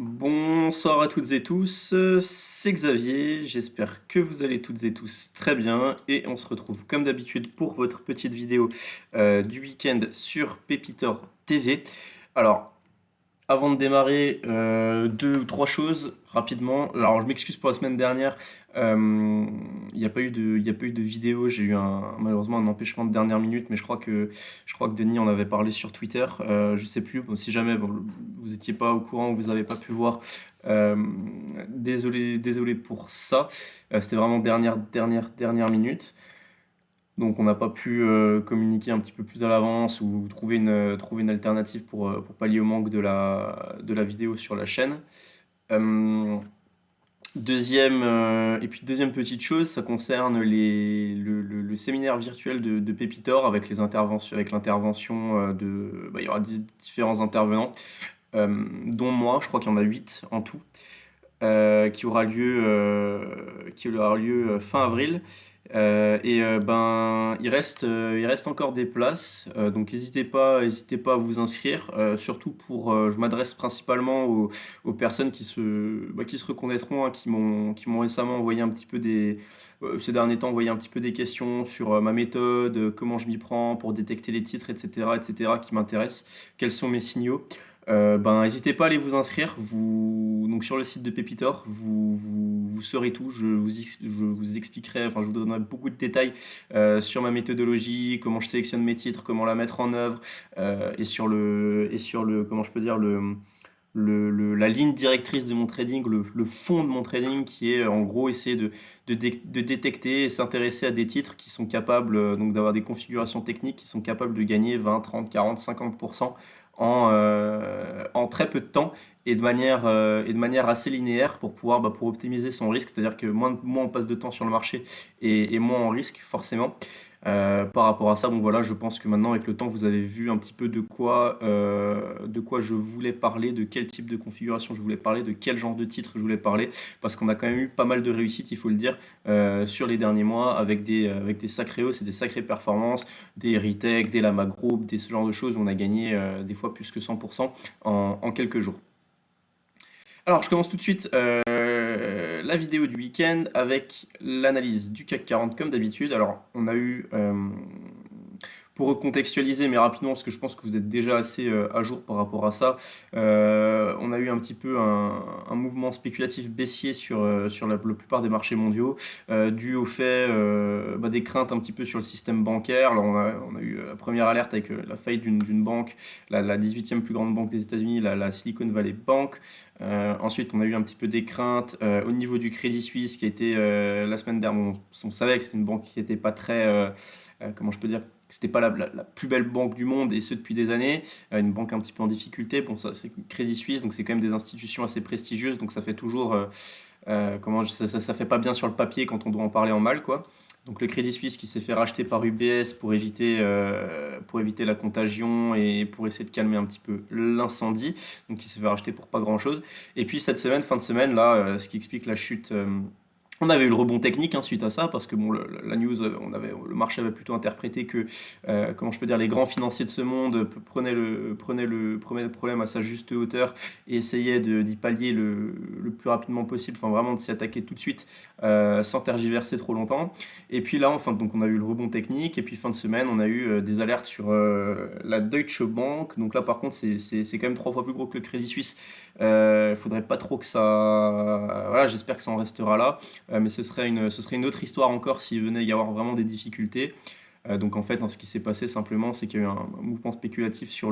Bonsoir à toutes et tous, c'est Xavier, j'espère que vous allez toutes et tous très bien et on se retrouve comme d'habitude pour votre petite vidéo du week-end sur Pépitor TV. Alors, avant de démarrer, deux ou trois choses rapidement. Alors, je m'excuse pour la semaine dernière. Il n'y a pas eu il y a pas eu de vidéo. J'ai eu malheureusement un empêchement de dernière minute, mais je crois que Denis en avait parlé sur Twitter. Je sais plus. Bon, si jamais vous n'étiez pas au courant ou vous n'avez pas pu voir, euh, désolé pour ça. C'était vraiment dernière minute. Donc on n'a pas pu communiquer un petit peu plus à l'avance ou trouver une alternative pour pallier au manque de la vidéo sur la chaîne. Euh, deuxième petite chose, ça concerne le séminaire virtuel de Pépitor avec les interventions, avec l'intervention il y aura différents intervenants, dont moi, je crois qu'il y en a 8 en tout, qui aura lieu fin avril. Il reste encore des places, donc n'hésitez pas à vous inscrire. Surtout je m'adresse principalement aux personnes qui se reconnaîtront, hein, qui m'ont récemment envoyé un petit peu ces derniers temps, envoyé un petit peu des questions sur ma méthode, comment je m'y prends pour détecter les titres, etc., qui m'intéressent. Quels sont mes signaux? N'hésitez pas à aller vous inscrire. Donc sur le site de Pépitor, vous saurez tout. Je vous expliquerai, enfin, je vous donnerai beaucoup de détails sur ma méthodologie, comment je sélectionne mes titres, comment la mettre en œuvre, comment je peux dire, la ligne directrice de mon trading, le fond de mon trading, qui est en gros essayer de détecter et s'intéresser à des titres qui sont capables donc d'avoir des configurations techniques qui sont capables de gagner 20, 30, 40, 50% en très peu de temps et de manière assez linéaire pour optimiser son risque. C'est-à-dire que moins on passe de temps sur le marché et moins on risque forcément. Par rapport à ça, donc voilà, je pense que maintenant avec le temps, vous avez vu un petit peu de quoi je voulais parler, de quel type de configuration je voulais parler, de quel genre de titre je voulais parler, parce qu'on a quand même eu pas mal de réussites, il faut le dire, sur les derniers mois avec des sacrés hausses et des sacrées performances, des retech, des Lama Group, ce genre de choses où on a gagné des fois plus que 100% en quelques jours. Alors, je commence tout de suite la vidéo du week-end avec l'analyse du CAC 40 comme d'habitude. Alors, on a eu, pour recontextualiser, mais rapidement, parce que je pense que vous êtes déjà assez à jour par rapport à ça, on a eu un petit peu un mouvement spéculatif baissier sur la plupart des marchés mondiaux, dû au fait des craintes un petit peu sur le système bancaire. Alors, on a eu la première alerte avec la faillite d'une banque, la 18e plus grande banque des États-Unis, la Silicon Valley Bank. Ensuite, on a eu un petit peu des craintes au niveau du Crédit Suisse qui a été la semaine dernière. On savait que c'était une banque qui n'était pas très, comment je peux dire, c'était pas la plus belle banque du monde et ce depuis des années, une banque un petit peu en difficulté. Bon, ça c'est Crédit Suisse, donc c'est quand même des institutions assez prestigieuses, donc ça fait toujours, ça fait pas bien sur le papier quand on doit en parler en mal, quoi. Donc le Crédit Suisse qui s'est fait racheter par UBS pour éviter la contagion et pour essayer de calmer un petit peu l'incendie, donc il s'est fait racheter pour pas grand-chose. Et puis cette semaine, fin de semaine, là, ce qui explique la chute. On avait eu le rebond technique, hein, suite à ça, parce que bon, la news, le marché avait plutôt interprété que, comment je peux dire, les grands financiers de ce monde prenaient le problème à sa juste hauteur et essayaient d'y pallier le plus rapidement possible, enfin vraiment de s'y attaquer tout de suite sans tergiverser trop longtemps. Et puis là, enfin, donc on a eu le rebond technique, et puis fin de semaine, on a eu des alertes sur la Deutsche Bank. Donc là, par contre, c'est quand même 3 fois plus gros que le Crédit Suisse. Il faudrait pas trop que ça. Voilà, j'espère que ça en restera là. Mais ce serait une autre histoire encore s'il venait y avoir vraiment des difficultés. Donc en fait, ce qui s'est passé simplement, c'est qu'il y a eu un mouvement spéculatif sur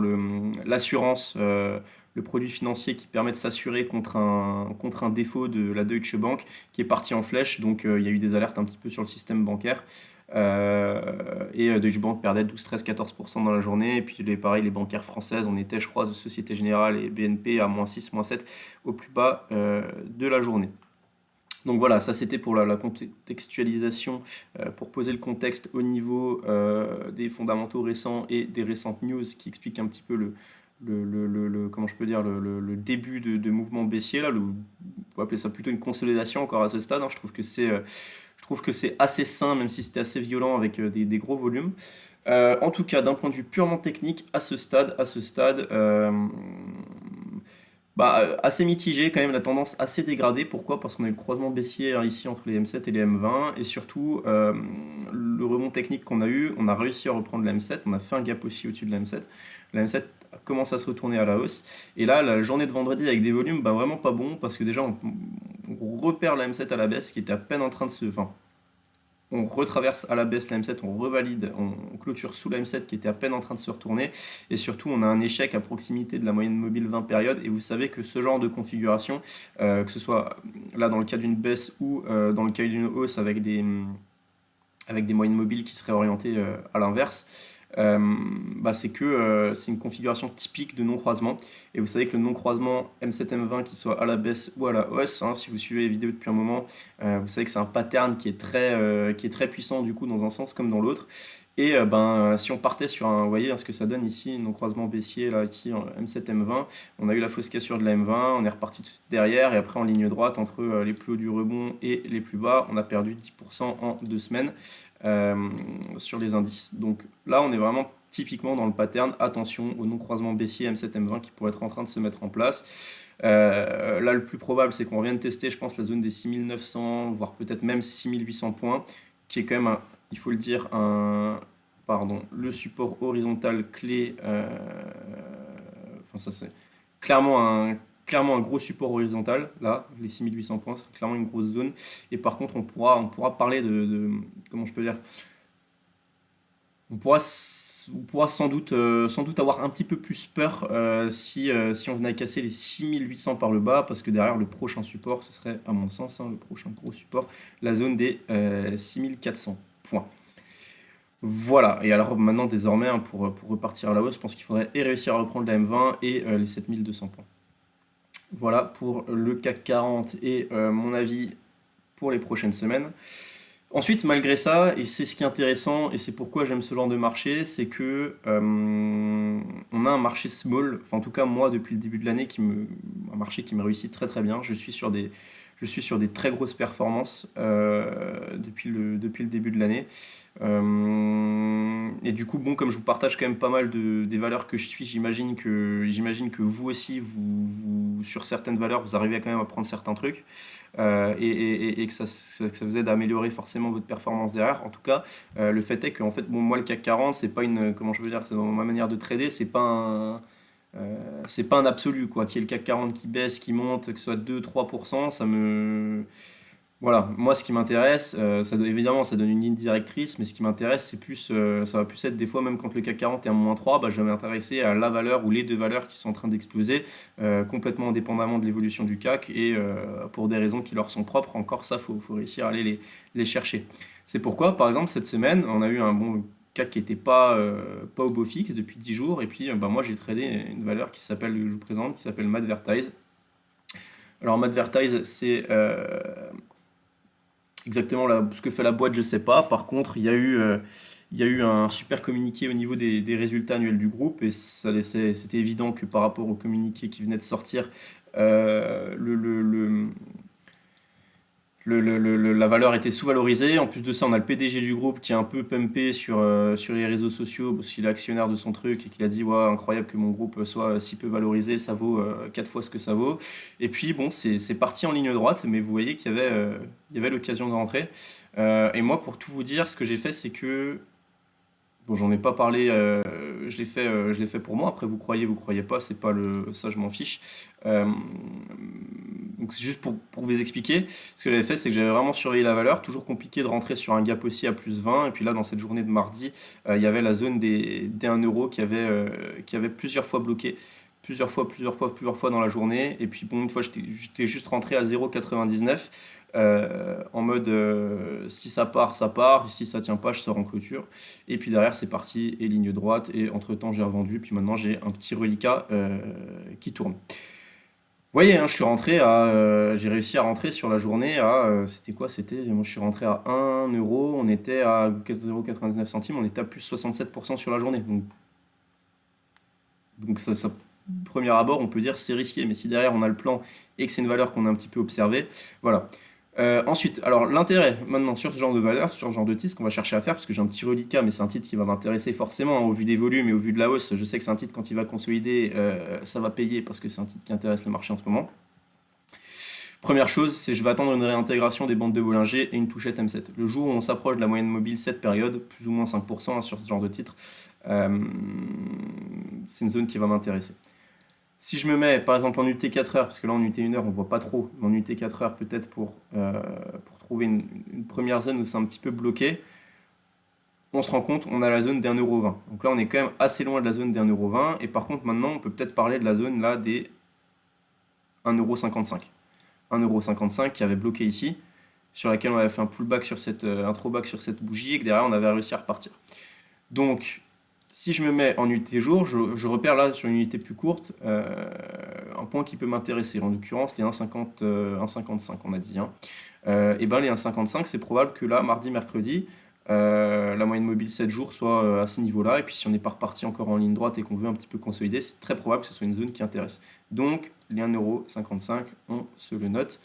l'assurance, le produit financier qui permet de s'assurer contre un défaut de la Deutsche Bank qui est parti en flèche. Donc il y a eu des alertes un petit peu sur le système bancaire. Deutsche Bank perdait 12, 13, 14% dans la journée. Et puis pareil, les bancaires françaises, on était, je crois, Société Générale et BNP à moins 6, moins 7 au plus bas de la journée. Donc voilà, ça c'était pour la contextualisation, pour poser le contexte au niveau des fondamentaux récents et des récentes news qui expliquent un petit peu comment je peux dire, le début de mouvement baissier, là, on peut appeler ça plutôt une consolidation encore à ce stade, hein. Je trouve que c'est assez sain, même si c'était assez violent avec des gros volumes. En tout cas, d'un point de vue purement technique, à ce stade, Assez mitigé quand même, la tendance assez dégradée. Pourquoi? Parce qu'on a eu le croisement baissier ici entre les M7 et les M20 et surtout le rebond technique qu'on a eu, on a réussi à reprendre la M7, on a fait un gap aussi au-dessus de la M7. La M7 commence à se retourner à la hausse et là la journée de vendredi avec des volumes vraiment pas bons parce que déjà on repère la M7 à la baisse qui était à peine en train de se... Enfin, on retraverse à la baisse la M7, on revalide, on clôture sous la M7 qui était à peine en train de se retourner, et surtout on a un échec à proximité de la moyenne mobile 20 périodes, et vous savez que ce genre de configuration, que ce soit là dans le cas d'une baisse ou dans le cas d'une hausse avec des moyennes mobiles qui seraient orientées à l'inverse, c'est une configuration typique de non-croisement. Et vous savez que le non-croisement M7-M20, qu'il soit à la baisse ou à la hausse, hein, si vous suivez les vidéos depuis un moment, vous savez que c'est un pattern qui est très puissant du coup dans un sens comme dans l'autre. Et si on partait sur un, vous voyez ce que ça donne ici, non-croisement baissier, là ici en M7-M20, on a eu la fausse cassure de la M20, on est reparti tout de suite derrière, et après en ligne droite, entre les plus hauts du rebond et les plus bas, on a perdu 10% en 2 semaines sur les indices. Donc là, on est vraiment typiquement dans le pattern, attention au non-croisement baissier M7-M20 qui pourrait être en train de se mettre en place. Là, le plus probable, c'est qu'on vienne tester, je pense, la zone des 6900, voire peut-être même 6800 points, qui est quand même, il faut le dire, le support horizontal clé. Enfin, ça c'est clairement un gros support horizontal. Là, les 6800 points, c'est clairement une grosse zone. Et par contre, on pourra parler comment je peux dire, on pourra sans doute avoir un petit peu plus peur si on venait à casser les 6800 par le bas, parce que derrière le prochain support, ce serait à mon sens, hein, le prochain gros support, la zone des 6400 points. Voilà, et alors maintenant désormais, hein, pour repartir à la hausse, je pense qu'il faudrait réussir à reprendre la M20 et les 7200 points. Voilà pour le CAC 40 et mon avis pour les prochaines semaines. Ensuite, malgré ça, et c'est ce qui est intéressant, et c'est pourquoi j'aime ce genre de marché, c'est que on a un marché small, enfin en tout cas moi depuis le début de l'année, un marché qui me réussit très très bien. Je suis sur des très grosses performances depuis le début de l'année. Et du coup, bon, comme je vous partage quand même pas mal des valeurs que je suis, j'imagine que vous aussi, sur certaines valeurs, vous arrivez quand même à prendre certains trucs et que ça vous aide à améliorer forcément votre performance derrière. En tout cas, le fait est que en fait, bon, moi, le CAC 40, c'est pas comment je veux dire, c'est dans ma manière de trader, c'est pas un absolu, quoi. Qu'il y ait le CAC 40 qui baisse, qui monte, que ce soit 2-3%, voilà, moi ce qui m'intéresse, évidemment ça donne une ligne directrice, mais ce qui m'intéresse c'est plus, ça va plus être des fois même quand le CAC 40 est à -3, je vais m'intéresser à la valeur ou les deux valeurs qui sont en train d'exploser, complètement indépendamment de l'évolution du CAC et pour des raisons qui leur sont propres, encore ça faut réussir à aller les chercher. C'est pourquoi par exemple cette semaine on a eu un bon CAC qui n'était pas au beau fixe depuis 10 jours et puis moi j'ai tradé une valeur je vous présente, qui s'appelle Madvertise. Alors Madvertise c'est exactement ce que fait la boîte, je sais pas. Par contre, il y a eu un super communiqué au niveau des résultats annuels du groupe et c'était évident que par rapport au communiqué qui venait de sortir, la valeur était sous-valorisée. En plus de ça, on a le PDG du groupe qui est un peu pumpé sur les réseaux sociaux parce qu'il est actionnaire de son truc et qu'il a dit ouais, incroyable que mon groupe soit si peu valorisé, ça vaut 4 fois ce que ça vaut. Et puis bon, c'est parti en ligne droite, mais vous voyez qu'il y avait l'occasion de rentrer. Et moi, pour tout vous dire, ce que j'ai fait, c'est que bon, j'en ai pas parlé, je l'ai fait pour moi. Après, vous croyez pas, c'est pas ça, je m'en fiche. Euh, donc c'est juste pour vous expliquer. Ce que j'avais fait, c'est que j'avais vraiment surveillé la valeur. Toujours compliqué de rentrer sur un gap aussi à +20. Et puis là, dans cette journée de mardi, il y avait la zone des 1 euro qui avait plusieurs fois bloqué. Plusieurs fois dans la journée. Et puis bon, une fois, j'étais juste rentré à 0,99 en mode si ça part, ça part. Si ça tient pas, je sors en clôture. Et puis derrière, c'est parti et ligne droite. Et entre-temps, j'ai revendu. Puis maintenant, j'ai un petit reliquat qui tourne. Vous voyez, hein, j'ai réussi à rentrer sur la journée à, c'était quoi? Moi je suis rentré à 1 euro, on était à 0,99 centimes, on était à plus 67% sur la journée. Donc ça, premier abord, on peut dire c'est risqué, mais si derrière on a le plan et que c'est une valeur qu'on a un petit peu observée, voilà. Ensuite, alors l'intérêt maintenant sur ce genre de valeur, sur ce genre de titre, ce qu'on va chercher à faire, parce que j'ai un petit reliquat, mais c'est un titre qui va m'intéresser forcément, hein, au vu des volumes et au vu de la hausse. Je sais que c'est un titre quand il va consolider, ça va payer parce que c'est un titre qui intéresse le marché en ce moment. Première chose, c'est je vais attendre une réintégration des bandes de Bollinger et une touchette M7. Le jour où on s'approche de la moyenne mobile cette période, plus ou moins 5% hein, sur ce genre de titre, euh, c'est une zone qui va m'intéresser. Si je me mets par exemple en UT 4 heures, parce que là en UT 1 heure on voit pas trop, mais en UT 4 heures peut-être pour trouver une première zone où c'est un petit peu bloqué, on se rend compte on a la zone des 1,20€. Donc là on est quand même assez loin de la zone des 1,20€, et par contre maintenant on peut peut-être parler de la zone là des 1,55€. 1,55€ qui avait bloqué ici, sur laquelle on avait fait un pullback sur un throwback sur cette bougie, et que derrière on avait réussi à repartir. Donc si je me mets en unité jour, je repère là sur une unité plus courte un point qui peut m'intéresser, en l'occurrence les 1,50, 1,55 on a dit. Hein. Et ben les 1,55 c'est probable que là, mardi, mercredi, la moyenne mobile 7 jours soit à ce niveau-là, et puis si on n'est pas reparti encore en ligne droite et qu'on veut un petit peu consolider, c'est très probable que ce soit une zone qui intéresse. Donc les 1,55€, on se le note,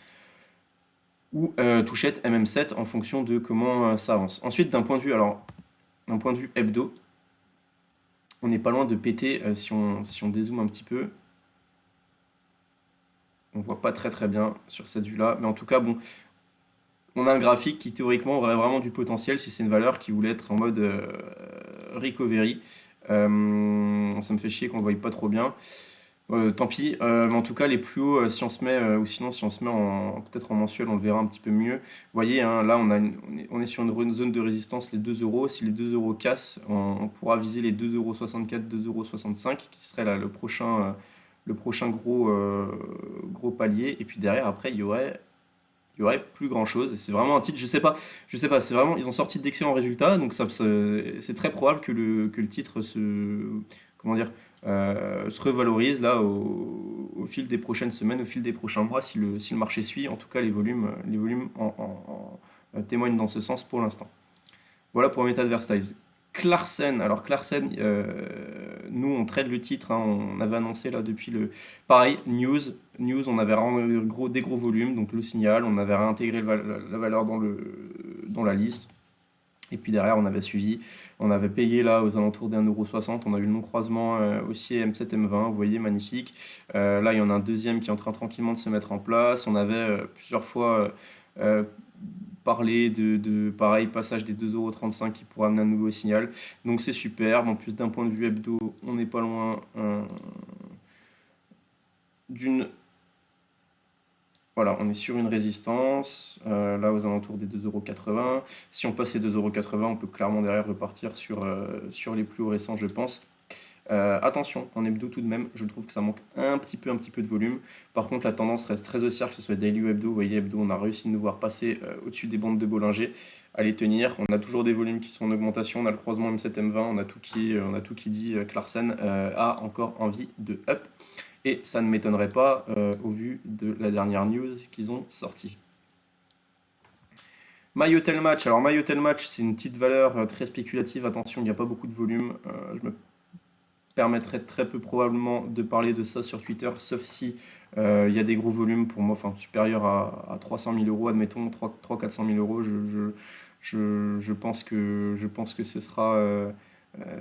ou touchette MM7 en fonction de comment ça avance. Ensuite d'un point de vue, alors, d'un point de vue hebdo, on n'est pas loin de péter, si on dézoome un petit peu, on voit pas très très bien sur cette vue-là, mais en tout cas, bon, on a un graphique qui théoriquement aurait vraiment du potentiel si c'est une valeur qui voulait être en mode recovery. Ça me fait chier qu'on ne voie pas trop bien. Tant pis, mais en tout cas les plus hauts, si on se met, ou sinon si on se met peut-être en mensuel, on le verra un petit peu mieux. Vous voyez, hein, là on est sur une zone de résistance, les 2€. Si les 2€ cassent, on pourra viser les 2,64€, 2,65€, qui serait là, le prochain gros palier. Et puis derrière, après, il y aurait plus grand chose. C'est vraiment un titre, je sais pas, c'est vraiment, ils ont sorti d'excellents résultats, donc c'est très probable que le titre comment dire, se revalorise là au fil des prochaines semaines, au fil des prochains mois, si le marché suit. En tout cas, les volumes témoignent dans ce sens pour l'instant. Voilà pour MetaVersailles. Clarkson, alors Clarkson, nous on trade le titre, hein, on avait annoncé là depuis pareil, news, on avait vraiment des gros volumes, donc le signal, on avait réintégré la valeur dans la liste, et puis derrière on avait suivi, on avait payé là aux alentours des 1,60€, on a eu le non-croisement aussi M7 M20, vous voyez, magnifique. Là il y en a un deuxième qui est en train tranquillement de se mettre en place, on avait plusieurs fois euh, parler pareil, passage des 2,35€ qui pourrait amener un nouveau signal. Donc c'est superbe. En plus d'un point de vue hebdo, on n'est pas loin d'une. Voilà, on est sur une résistance, là aux alentours des 2,80€. Si on passe les 2,80€, on peut clairement derrière repartir sur les plus hauts récents, je pense. Attention, en hebdo tout de même, je trouve que ça manque un petit peu de volume. Par contre, la tendance reste très haussière, que ce soit daily ou hebdo. Vous voyez, hebdo, on a réussi de nous voir passer au-dessus des bandes de Bollinger, à les tenir. On a toujours des volumes qui sont en augmentation. On a le croisement M7 M20, on a tout qui dit Clarkson a encore envie de up. Et ça ne m'étonnerait pas au vu de la dernière news qu'ils ont sortie. My Hotel Match. Alors, My Hotel Match, c'est une petite valeur très spéculative. Attention, il n'y a pas beaucoup de volume. Je me permettrait très peu probablement de parler de ça sur Twitter, sauf si il y a des gros volumes pour moi, enfin supérieurs à 300 000 euros, admettons 300-400 000 euros. Je pense que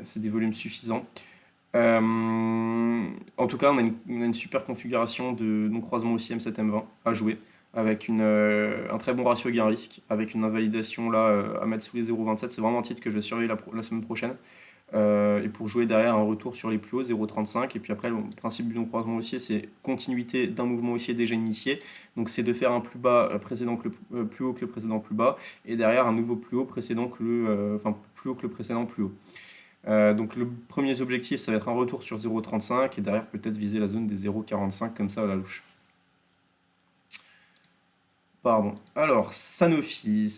c'est des volumes suffisants. En tout cas, on a une super configuration de non-croisement aussi M7 M20 à jouer, avec un très bon ratio gain-risque, avec une invalidation là à mettre sous les 0,27. C'est vraiment un titre que je vais surveiller la semaine prochaine. Et pour jouer derrière un retour sur les plus hauts, 0,35. Et puis après, le principe du non-croisement haussier, c'est continuité d'un mouvement haussier déjà initié. Donc c'est de faire un plus bas précédent plus haut que le précédent plus bas, et derrière un nouveau plus haut précédent enfin plus haut que le précédent plus haut. Donc le premier objectif, ça va être un retour sur 0,35 et derrière peut-être viser la zone des 0,45 comme ça à la louche. Pardon. Alors, Sanofi,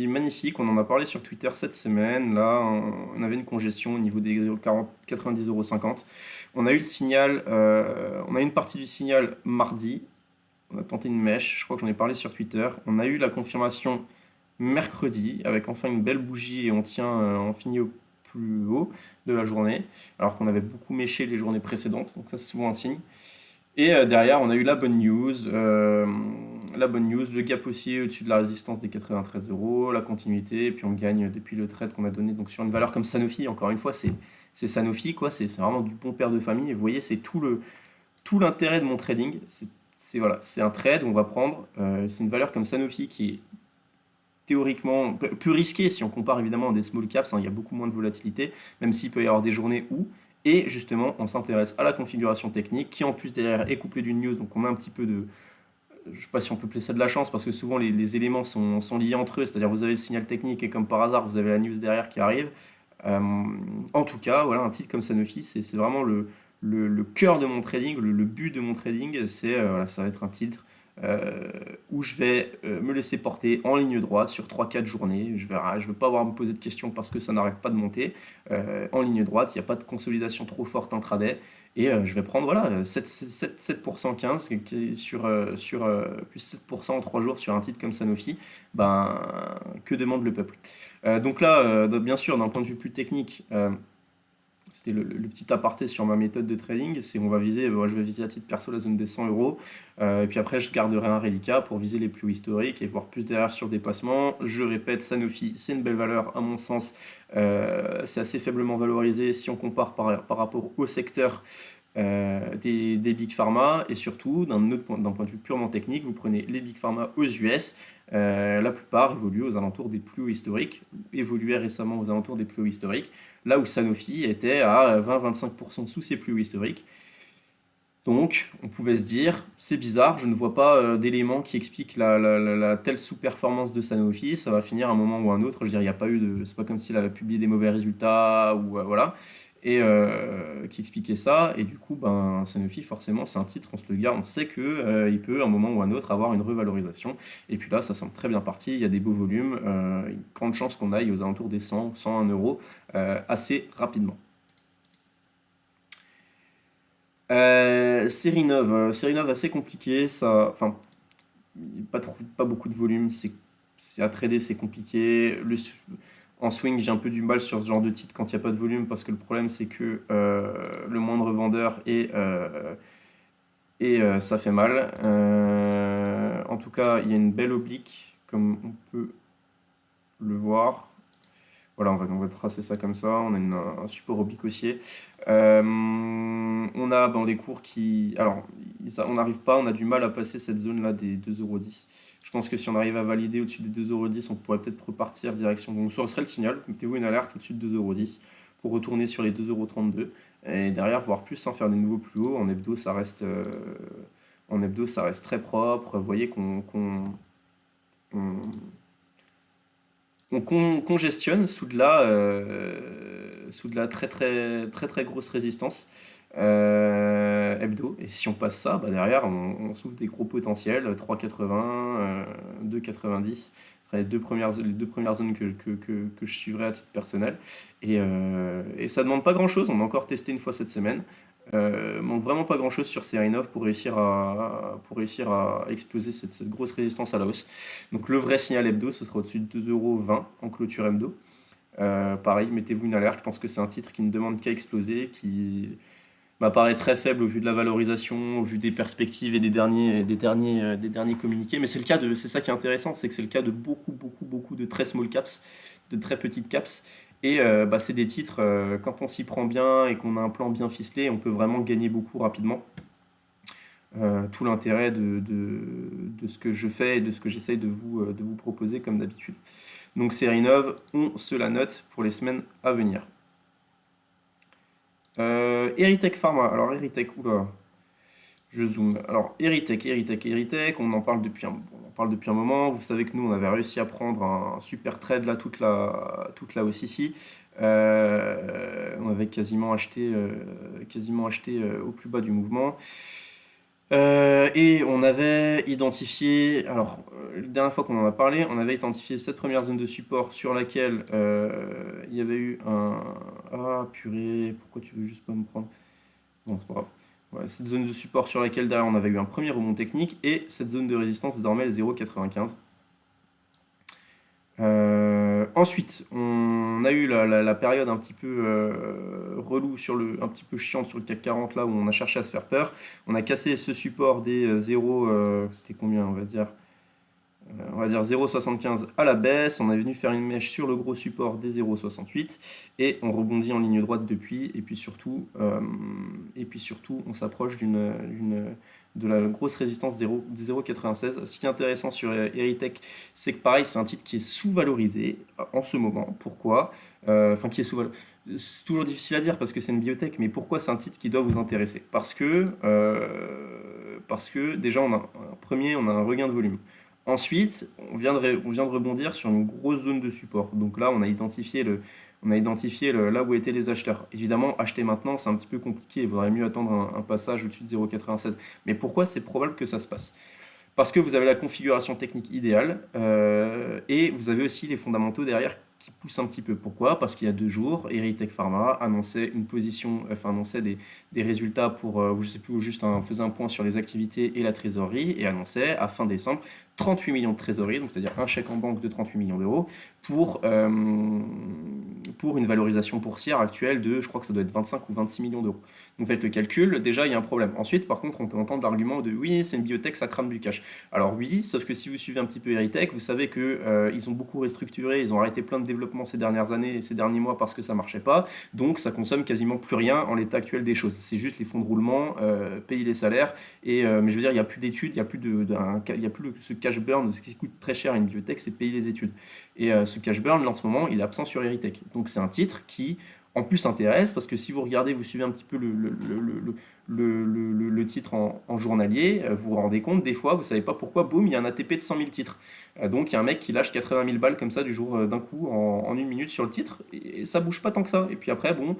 magnifique. On en a parlé sur Twitter cette semaine. Là, on avait une congestion au niveau des 90,50 €. On a eu le signal, on a eu une partie du signal mardi. On a tenté une mèche. Je crois que j'en ai parlé sur Twitter. On a eu la confirmation mercredi avec enfin une belle bougie et on finit au plus haut de la journée. Alors qu'on avait beaucoup méché les journées précédentes. Donc ça, c'est souvent un signe. Et derrière, on a eu la bonne news. La bonne news, le gap haussier au-dessus de la résistance des 93 euros, la continuité, et puis on gagne depuis le trade qu'on a donné donc sur une valeur comme Sanofi. Encore une fois, c'est Sanofi, quoi. C'est vraiment du bon père de famille. Et vous voyez, c'est tout l'intérêt de mon trading. Voilà, c'est un trade, on va prendre. C'est une valeur comme Sanofi qui est théoriquement plus risqué si on compare évidemment à des small caps, hein, il y a beaucoup moins de volatilité, même s'il peut y avoir des journées où. Et justement, on s'intéresse à la configuration technique qui en plus derrière est couplée d'une news, donc on a un petit peu de, je ne sais pas si on peut appeler ça de la chance parce que souvent les éléments sont liés entre eux, c'est-à-dire vous avez le signal technique et comme par hasard vous avez la news derrière qui arrive. Euh, En tout cas, voilà, un titre comme Sanofi, c'est vraiment le cœur de mon trading, le but de mon trading, voilà, ça va être un titre euh, où je vais me laisser porter en ligne droite sur 3-4 journées. Je ne veux pas avoir à me poser de questions parce que ça n'arrête pas de monter. En ligne droite, il n'y a pas de consolidation trop forte intraday. Et je vais prendre voilà, 7% 15 plus 7% en 3 jours sur un titre comme Sanofi. Ben, que demande le peuple? Donc là, bien sûr, d'un point de vue plus technique, c'était le petit aparté sur ma méthode de trading, c'est on va viser, moi je vais viser à titre perso la zone des 100 euros, et puis après je garderai un reliquat pour viser les plus hauts historiques et voir plus derrière sur dépassement. Je répète, Sanofi, c'est une belle valeur à mon sens, c'est assez faiblement valorisé si on compare par rapport au secteur des big pharma et surtout d'un point de vue purement technique, vous prenez les big pharma aux US, la plupart évoluent aux alentours des plus hauts historiques, évoluaient récemment aux alentours des plus hauts historiques, là où Sanofi était à 20-25% sous ses plus hauts historiques. Donc, on pouvait se dire, c'est bizarre, je ne vois pas d'éléments qui expliquent la telle sous-performance de Sanofi, ça va finir à un moment ou à un autre. Je veux dire, il n'y a pas eu de. C'est pas comme s'il avait publié des mauvais résultats ou voilà, et qui expliquait ça. Et du coup, ben, Sanofi, forcément, c'est un titre, on se le garde, on sait que il peut à un moment ou à un autre avoir une revalorisation. Et puis là, ça semble très bien parti, il y a des beaux volumes, une grande chance qu'on aille aux alentours des 100, 101 euros assez rapidement. Série 9 assez compliqué, ça, enfin, pas beaucoup de volume, c'est à trader, c'est compliqué. En swing, j'ai un peu du mal sur ce genre de titre quand il n'y a pas de volume parce que le problème c'est que le moindre vendeur et ça fait mal. En tout cas, il y a une belle oblique comme on peut le voir. Voilà, on va tracer ça comme ça. On a un support oblique haussier. On a dans les cours qui. Alors, on n'arrive pas, on a du mal à passer cette zone-là des 2,10 €. Je pense que si on arrive à valider au-dessus des 2,10 €, on pourrait peut-être repartir direction. Donc, ça serait le signal. Mettez-vous une alerte au-dessus de 2,10 € pour retourner sur les 2,32 €. Et derrière, voir plus, hein, faire des nouveaux plus hauts. En hebdo, ça reste très propre. Vous voyez on- on congestionne sous de la très très très très grosse résistance hebdo. Et si on passe ça, bah derrière on souffre des gros potentiels 3,80, 2,90. Ce seraient les deux premières zones que je suivrais à titre personnel. Et ça demande pas grand-chose. On a encore testé une fois cette semaine. Manque vraiment pas grand-chose sur série 9 pour réussir à exploser cette grosse résistance à la hausse. Donc le vrai signal hebdo, ce sera au-dessus de 2,20 € en clôture hebdo. Pareil, mettez-vous une alerte. Je pense que c'est un titre qui ne demande qu'à exploser, qui m'apparaît très faible au vu de la valorisation, au vu des perspectives et des derniers communiqués. Mais c'est ça qui est intéressant, c'est que c'est le cas de beaucoup de très small caps, de très petites caps. Et bah, c'est des titres, quand on s'y prend bien et qu'on a un plan bien ficelé, on peut vraiment gagner beaucoup rapidement. Tout l'intérêt de ce que je fais et de ce que j'essaye de vous proposer comme d'habitude. Donc série 9, on se la note pour les semaines à venir. Eritech Pharma. Alors Eritech, oula, je zoome. Alors Eritech, on en parle depuis un moment. Vous savez que nous, on avait réussi à prendre un super trade là, toute la hausse ici. On avait quasiment acheté au plus bas du mouvement. Et on avait identifié, alors la dernière fois qu'on en a parlé, on avait identifié cette première zone de support sur laquelle il y avait eu un. Ah purée, pourquoi tu veux juste pas me prendre? Bon, c'est pas grave. Ouais, cette zone de support sur laquelle derrière on avait eu un premier rebond technique et cette zone de résistance désormais les 0,95. Ensuite, on on a eu la période un petit peu relou, un petit peu chiante sur le CAC 40, là où on a cherché à se faire peur. On a cassé ce support des 0, c'était combien on va dire 0,75 à la baisse, on est venu faire une mèche sur le gros support des 0,68 et on rebondit en ligne droite depuis, et puis surtout on s'approche de la grosse résistance des 0,96. Ce qui est intéressant sur Eritech, c'est que pareil, c'est un titre qui est sous-valorisé en ce moment. Pourquoi? Enfin, qui est sous-valorisé. C'est toujours difficile à dire parce que c'est une biotech, mais pourquoi c'est un titre qui doit vous intéresser? Parce que déjà, on a un regain de volume. Ensuite, on vient de rebondir sur une grosse zone de support. Donc là, là où étaient les acheteurs. Évidemment, acheter maintenant, c'est un petit peu compliqué. Il vaudrait mieux attendre un passage au-dessus de 0,96. Mais pourquoi c'est probable que ça se passe? Parce que vous avez la configuration technique idéale et vous avez aussi les fondamentaux derrière qui poussent un petit peu. Pourquoi? Parce qu'il y a 2 jours, Eritech Pharma annonçait annonçait des résultats pour, je sais plus, juste faisait un point sur les activités et la trésorerie et annonçait à fin décembre 38 millions de trésorerie, donc c'est-à-dire un chèque en banque de 38 millions d'euros pour une valorisation boursière actuelle de, je crois que ça doit être 25 ou 26 millions d'euros. Donc faites le calcul, déjà il y a un problème. Ensuite, par contre, on peut entendre l'argument de oui, c'est une biotech, ça crame du cash. Alors oui, sauf que si vous suivez un petit peu Eritech, vous savez que ils ont beaucoup restructuré, ils ont arrêté plein de développements ces dernières années et ces derniers mois parce que ça marchait pas, donc ça consomme quasiment plus rien en l'état actuel des choses. C'est juste les fonds de roulement, payer les salaires, mais je veux dire, il n'y a plus d'études, il n'y a plus ce cash burn, ce qui coûte très cher à une biotech, c'est de payer les études. Et ce cash burn, là, en ce moment, il est absent sur Eritech. Donc c'est un titre qui, en plus, intéresse, parce que si vous regardez, vous suivez un petit peu le titre en journalier, vous vous rendez compte, des fois, vous savez pas pourquoi, boum, il y a un ATP de 100 000 titres. Donc il y a un mec qui lâche 80 000 balles comme ça du jour d'un coup en une minute sur le titre, et ça bouge pas tant que ça. Et puis après, bon,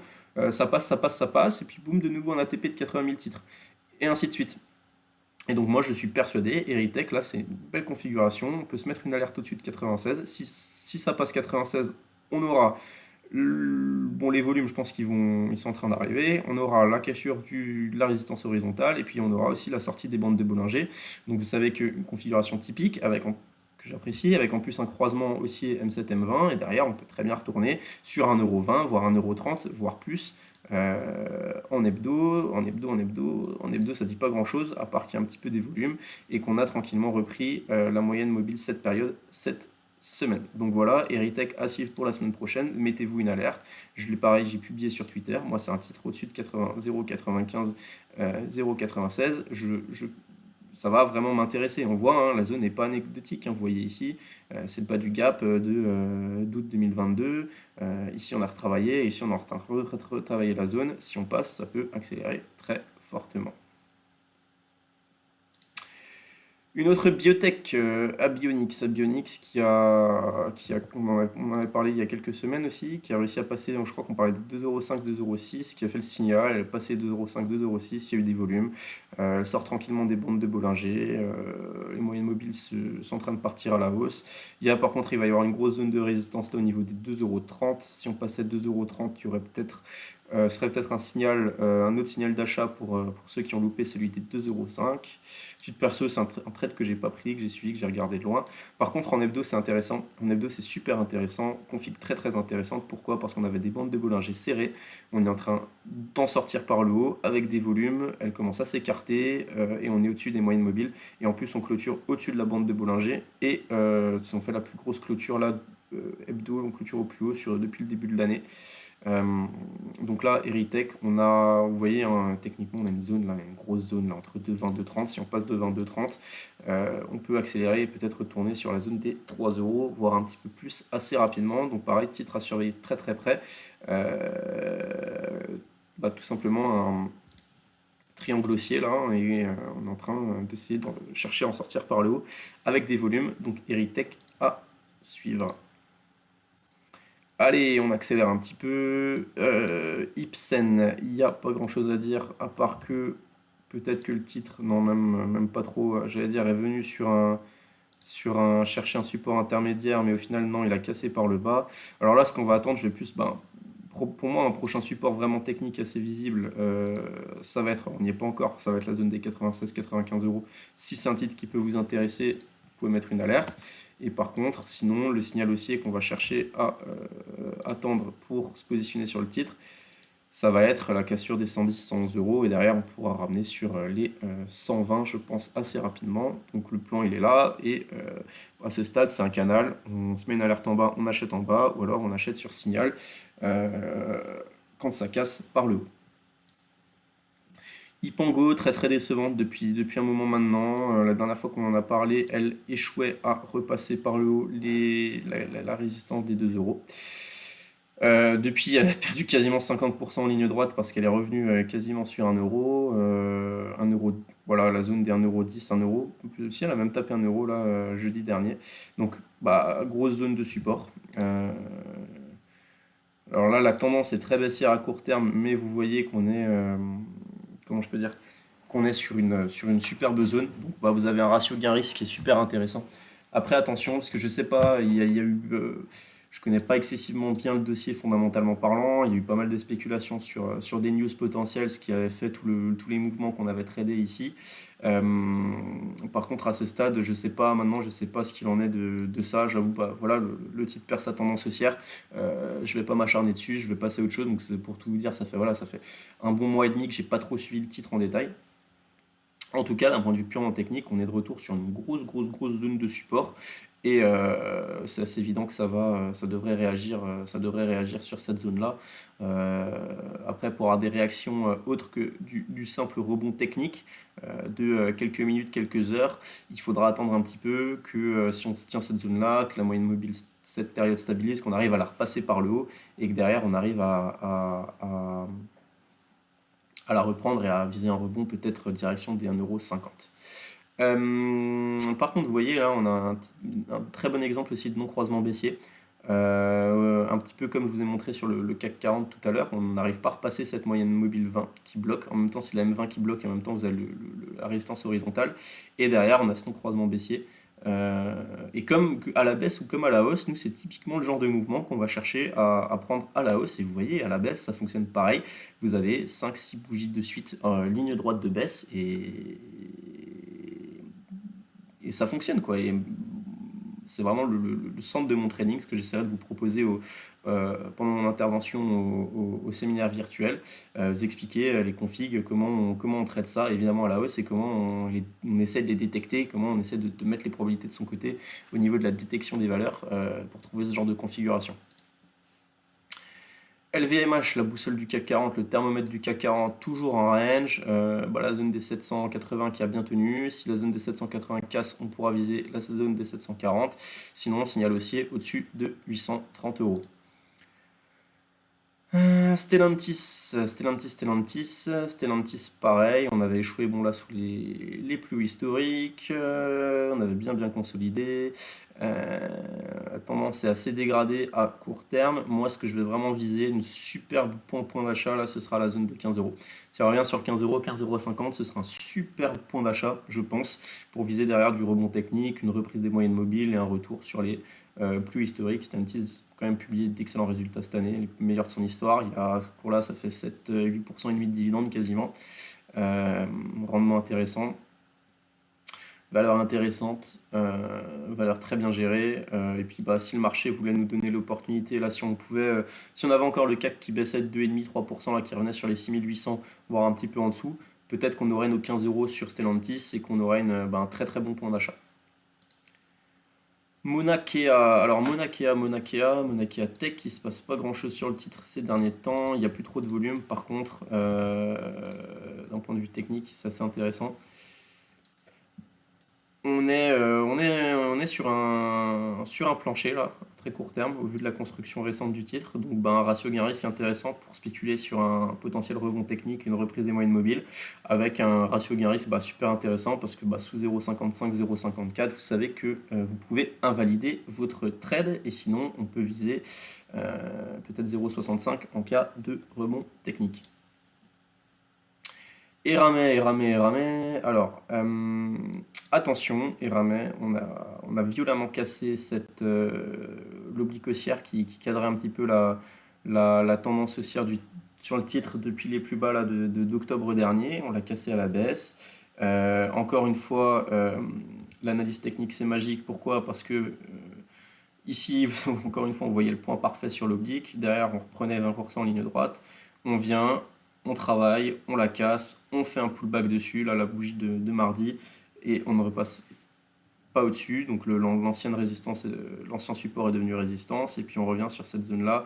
ça passe, ça passe, ça passe, et puis boum, de nouveau un ATP de 80 000 titres. Et ainsi de suite. Et donc moi je suis persuadé, Eritech, là c'est une belle configuration, on peut se mettre une alerte au-dessus de 96. Si ça passe 96, on aura bon, les volumes, je pense ils sont en train d'arriver. On aura la cassure de la résistance horizontale et puis on aura aussi la sortie des bandes de Bollinger. Donc vous savez qu'une configuration typique que j'apprécie, avec en plus un croisement haussier M7-M20 et derrière on peut très bien retourner sur 1,20€, voire 1,30€, voire plus en hebdo, ça dit pas grand chose à part qu'il y a un petit peu des volumes et qu'on a tranquillement repris la moyenne mobile cette période, cette semaine. Donc voilà, Eritech à suivre pour la semaine prochaine. Mettez-vous une alerte. Pareil, j'ai publié sur Twitter. Moi, c'est un titre au-dessus de 0,95, 0,96. Ça va vraiment m'intéresser. On voit, hein, la zone n'est pas anecdotique. Hein, vous voyez ici, c'est le bas du gap d'août 2022. Ici, on a retravaillé. Ici, on a retravaillé la zone. Si on passe, ça peut accélérer très fortement. Une autre biotech, Abionyx, on en avait parlé il y a quelques semaines aussi, qui a réussi à passer, donc je crois qu'on parlait de 2,05€, 2,06€, qui a fait le signal, elle est passée 2,05€, 2,06€, il y a eu des volumes, elle sort tranquillement des bandes de Bollinger, les moyennes mobiles sont en train de partir à la hausse. Par contre, il va y avoir une grosse zone de résistance là au niveau des 2,30€, si on passait 2,30€, il y aurait ce serait peut-être un autre signal d'achat pour ceux qui ont loupé celui des 2,05€. Ensuite, perso, c'est un trade que j'ai pas pris, que j'ai suivi, que j'ai regardé de loin. Par contre, en hebdo, c'est intéressant. En hebdo, c'est super intéressant. Config très très intéressante. Pourquoi? Parce qu'on avait des bandes de Bollinger serrées. On est en train d'en sortir par le haut avec des volumes. Elles commencent à s'écarter et on est au-dessus des moyennes mobiles. Et en plus, on clôture au-dessus de la bande de Bollinger. Et si on fait la plus grosse clôture là, hebdo, on clôture au plus haut depuis le début de l'année. Donc là, Eritech, vous voyez, hein, techniquement, on a une zone, là, une grosse zone là, entre 2,20 et 2,30. Si on passe de 20 2,30, on peut accélérer et peut-être retourner sur la zone des 3€, voire un petit peu plus assez rapidement. Donc pareil, titre à surveiller très très près. Tout simplement un triangle haussier là, et on est en train d'essayer de chercher à en sortir par le haut avec des volumes. Donc Eritech à suivre. Allez, on accélère un petit peu. Ipsen, il n'y a pas grand chose à dire, à part que peut-être que le titre, non, même pas trop, j'allais dire, est venu chercher un support intermédiaire, mais au final, non, il a cassé par le bas. Alors là, ce qu'on va attendre, je vais plus, pour moi, un prochain support vraiment technique assez visible, ça va être, on n'y est pas encore, ça va être la zone des 96-95€. Si c'est un titre qui peut vous intéresser, pouvez mettre une alerte. Et par contre, sinon, le signal haussier qu'on va chercher à attendre pour se positionner sur le titre, ça va être la cassure des 110-111 euros et derrière on pourra ramener sur les 120 je pense assez rapidement. Donc le plan il est là et à ce stade c'est un canal, on se met une alerte en bas, on achète en bas ou alors on achète sur signal quand ça casse par le haut. Ipango, très très décevante depuis un moment maintenant. La dernière fois qu'on en a parlé, elle échouait à repasser par le haut la résistance des 2 euros. Depuis, elle a perdu quasiment 50% en ligne droite parce qu'elle est revenue quasiment sur 1 euro. 1 euro, voilà, la zone des 1,10 €, 1 euro. Si elle a même tapé 1 euro là, jeudi dernier. Donc, bah, grosse zone de support. Alors là, la tendance est très baissière à court terme, mais vous voyez qu'on est, comment je peux dire, qu'on est sur une superbe zone. Donc, bah, vous avez un ratio gain-risque qui est super intéressant. Après, attention, parce que je sais pas, il y a eu, je connais pas excessivement bien le dossier fondamentalement parlant. Il y a eu pas mal de spéculations sur des news potentielles, ce qui avait fait tous les mouvements qu'on avait tradés ici. Euh, Par contre, à ce stade, je sais pas maintenant, je sais pas ce qu'il en est de ça. J'avoue pas. Voilà, le titre perd sa tendance haussière. Je vais pas m'acharner dessus, je vais passer à autre chose. Donc c'est pour tout vous dire, ça fait un bon mois et demi que j'ai pas trop suivi le titre en détail. En tout cas, d'un point de vue purement technique, on est de retour sur une grosse zone de support. Et c'est assez évident que ça devrait réagir sur cette zone-là. Après, pour avoir des réactions autres que du simple rebond technique de quelques minutes, quelques heures, il faudra attendre un petit peu que si on tient cette zone-là, que la moyenne mobile, cette période stabilise, qu'on arrive à la repasser par le haut et que derrière, on arrive à la reprendre et à viser un rebond peut-être direction des 1,50 €. Par contre, vous voyez là, on a un très bon exemple aussi de non-croisement baissier. Un petit peu comme je vous ai montré sur le CAC 40 tout à l'heure, on n'arrive pas à repasser cette moyenne mobile 20 qui bloque. En même temps, c'est la M20 qui bloque et en même temps, vous avez la résistance horizontale. Et derrière, on a ce non-croisement baissier. Et comme à la baisse ou comme à la hausse, nous c'est typiquement le genre de mouvement qu'on va chercher à prendre à la hausse. Et vous voyez, à la baisse, ça fonctionne pareil. Vous avez 5-6 bougies de suite en ligne droite de baisse et ça fonctionne quoi. Et c'est vraiment le centre de mon trading, ce que j'essaierai de vous proposer pendant mon intervention au séminaire virtuel, vous expliquer les configs, comment on traite ça évidemment à la hausse et comment on essaie de les détecter, comment on essaie de mettre les probabilités de son côté au niveau de la détection des valeurs pour trouver ce genre de configuration. LVMH, la boussole du CAC 40, le thermomètre du CAC 40, toujours en range. La zone des 780 qui a bien tenu. Si la zone des 780 casse, on pourra viser la zone des 740. Sinon, signal haussier au-dessus de 830 euros. Stellantis, pareil, on avait échoué bon, là sous les plus hauts historiques, on avait bien consolidé, la tendance est assez dégradée à court terme. Moi, ce que je vais vraiment viser, une superbe point d'achat, là, ce sera la zone des 15 euros. Si on revient sur 15 euros, 15,50 €, ce sera un superbe point d'achat, je pense, pour viser derrière du rebond technique, une reprise des moyennes mobiles et un retour sur les plus historiques. Stellantis a quand même publié d'excellents résultats cette année, les meilleurs de son histoire. Il y a, pour là, ça fait 7-8% et demi de dividendes quasiment. Rendement intéressant. Valeur intéressante, valeur très bien gérée. Et puis bah, si le marché voulait nous donner l'opportunité, là si on pouvait, si on avait encore le CAC qui baissait de 2,5-3%, là, qui revenait sur les 6800, voire un petit peu en dessous, peut-être qu'on aurait nos 15 euros sur Stellantis et qu'on aurait un très très bon point d'achat. Monakea, alors Monakea Tech, il se passe pas grand chose sur le titre ces derniers temps, il n'y a plus trop de volume, par contre, d'un point de vue technique, c'est assez intéressant. On est sur un plancher là, à très court terme, au vu de la construction récente du titre. Donc un ratio gain-risque intéressant pour spéculer sur un potentiel rebond technique, une reprise des moyennes mobiles, avec un ratio gain-risque super intéressant parce que sous 0,55, 0,54, vous savez que vous pouvez invalider votre trade et sinon on peut viser peut-être 0,65 en cas de rebond technique. Eramé. Alors, attention, Eramé, on a violemment cassé l'oblique haussière qui cadrait un petit peu la tendance haussière sur le titre depuis les plus bas là, d'octobre dernier. On l'a cassé à la baisse. Encore une fois, l'analyse technique c'est magique. Pourquoi? Parce que ici, encore une fois, on voyait le point parfait sur l'oblique. Derrière, on reprenait 20% en ligne droite. On vient, on travaille, on la casse, on fait un pullback dessus, là, la bougie de mardi, et on ne repasse pas au-dessus. Donc l'ancienne résistance, l'ancien support est devenu résistance. Et puis on revient sur cette zone-là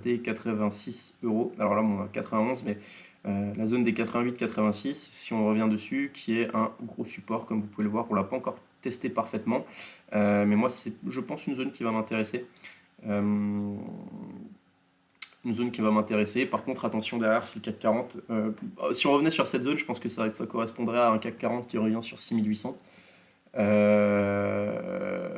des 86 euros. Alors là, on a 91, mais la zone des 88-86, si on revient dessus, qui est un gros support, comme vous pouvez le voir, on l'a pas encore testé parfaitement. Mais moi, c'est, je pense, une zone qui va m'intéresser. Euh, une zone qui va m'intéresser. Par contre, attention derrière, c'est le CAC 40. Si on revenait sur cette zone, je pense que ça correspondrait à un CAC 40 qui revient sur 6800.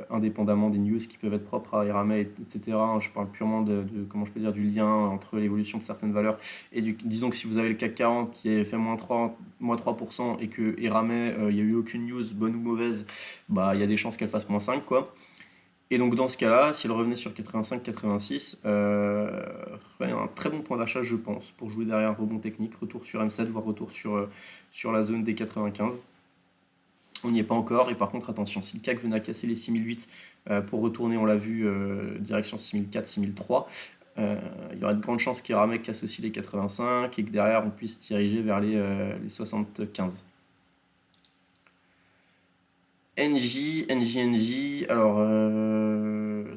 Indépendamment des news qui peuvent être propres à Eramet, etc. Je parle purement comment je peux dire, du lien entre l'évolution de certaines valeurs et disons que si vous avez le CAC 40 qui est fait -3% et que Eramet, il n'y a eu aucune news, bonne ou mauvaise, bah il y a des chances qu'elle fasse -5 quoi. Et donc dans ce cas-là, si elle revenait sur 85-86, il y a un très bon point d'achat je pense pour jouer derrière un rebond technique, retour sur M7, voire retour sur la zone des 95. On n'y est pas encore. Et par contre, attention, si le CAC venait à casser les 6008 pour retourner, on l'a vu, direction 6004, 6003, il y aurait de grandes chances qu'Eramet casse aussi les 85 et que derrière, on puisse diriger vers les 75. NJ. Alors,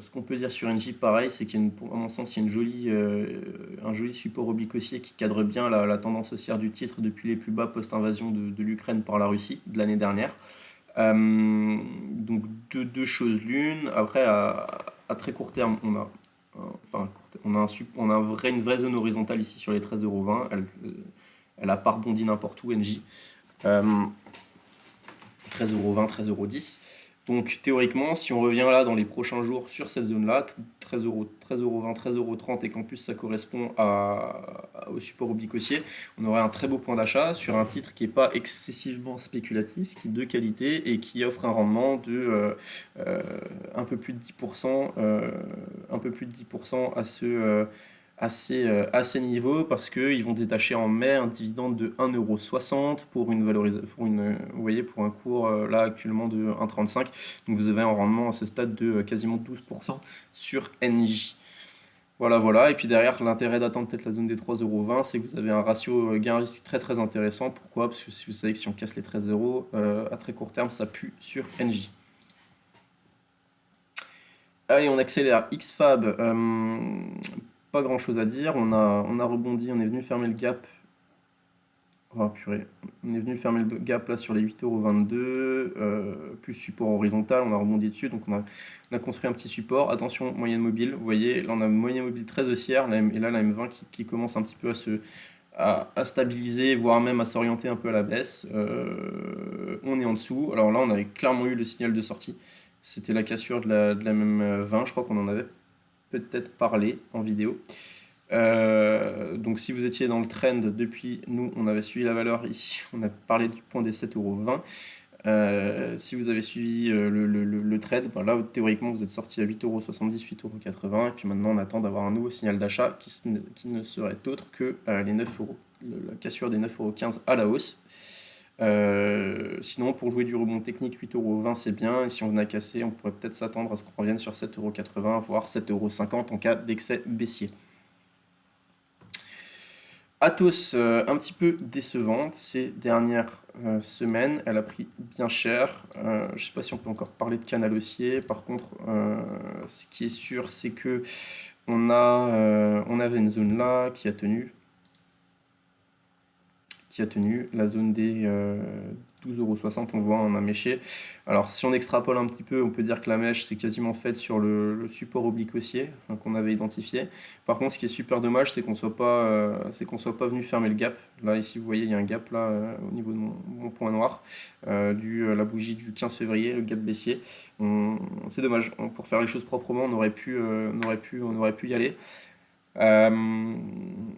ce qu'on peut dire sur NJ, pareil, c'est qu'il y a à mon sens, il y a un joli support oblique haussier qui cadre bien la tendance haussière du titre depuis les plus bas post-invasion de l'Ukraine par la Russie de l'année dernière. Donc deux choses l'une. Après, à très court terme, on a une vraie zone horizontale ici sur les 13,20 €. Elle a pas rebondi n'importe où, NJ. 13,20 €, 13,10 €. Donc théoriquement, si on revient là dans les prochains jours sur cette zone-là, 13 €, 13,20 €, 13,30 € et qu'en plus ça correspond au support oblique haussier, on aurait un très beau point d'achat sur un titre qui n'est pas excessivement spéculatif, qui est de qualité et qui offre un rendement de un peu plus de 10%, un peu plus de 10% à ces niveaux parce qu'ils vont détacher en mai un dividende de 1,60 € pour vous voyez, pour un cours là actuellement de 1,35. Donc vous avez un rendement à ce stade de quasiment 12% sur NJ. Voilà. Et puis derrière, l'intérêt d'attendre peut-être la zone des 3,20 €, c'est que vous avez un ratio gain-risque très très intéressant. Pourquoi? Parce que si vous savez que si on casse les 13 € à très court terme, ça pue sur NJ. Allez, on accélère. XFAB, pas grand chose à dire. On a rebondi, on est venu fermer le gap. Oh purée. On est venu fermer le gap là sur les 8,22 €, plus support horizontal, on a rebondi dessus, donc on a construit un petit support. Attention, moyenne mobile, vous voyez, là on a une moyenne mobile très haussière, et là la M20 qui commence un petit peu à stabiliser, voire même à s'orienter un peu à la baisse. On est en dessous. Alors là, on avait clairement eu le signal de sortie. C'était la cassure de la même 20, je crois qu'on en avait peut-être parlé en vidéo. Donc si vous étiez dans le trend depuis, nous on avait suivi la valeur ici, on a parlé du point des 7,20 €. Si vous avez suivi le trade, ben là théoriquement vous êtes sorti à 8,70 €, 8,80 €, et puis maintenant on attend d'avoir un nouveau signal d'achat qui ne serait autre que les 9 €, la cassure des 9,15 € à la hausse. Sinon, pour jouer du rebond technique, 8,20 € c'est bien. Et si on venait à casser, on pourrait peut-être s'attendre à ce qu'on revienne sur 7,80 €, voire 7,50 € en cas d'excès baissier. Atos, un petit peu décevante ces dernières semaines. Elle a pris bien cher. Je ne sais pas si on peut encore parler de canal haussier. Par contre, ce qui est sûr, c'est que on avait une zone là qui a tenu la zone des 12,60 €, on voit, on a méché. Alors si on extrapole un petit peu, on peut dire que la mèche c'est quasiment faite sur le support oblique haussier qu'on avait identifié. Par contre, ce qui est super dommage, c'est qu'on soit pas venu fermer le gap. Là, ici, vous voyez, il y a un gap là au niveau de mon point noir, la bougie du 15 février, le gap baissier. C'est dommage. Pour faire les choses proprement, on aurait pu y aller.